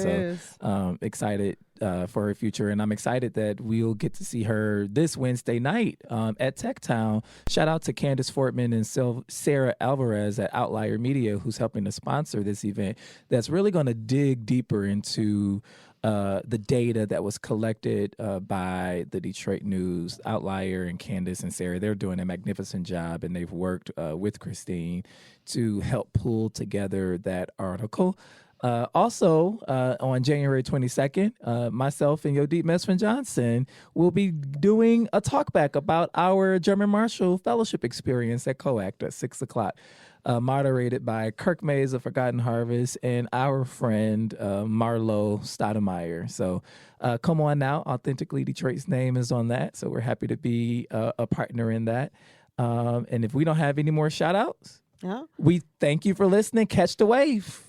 Excited for her future. And I'm excited that we'll get to see her this Wednesday night at Tech Town. Shout out to Candace Fortman and Sarah Alvarez at Outlier Media, who's helping to sponsor this event that's really going to dig deeper into the data that was collected by the Detroit News. Outlier and Candace and Sarah, they're doing a magnificent job, and they've worked with Christine to help pull together that article. Also, on January 22nd, myself and Yodit Mesfin-Johnson will be doing a talkback about our German Marshall Fellowship experience at COACT at 6 o'clock. Moderated by Kirk Mays of Forgotten Harvest and our friend Marlo Stoudemire. So come on now. Authentically Detroit's name is on that. So we're happy to be a partner in that. And if we don't have any more shout outs, we thank you for listening. Catch the wave.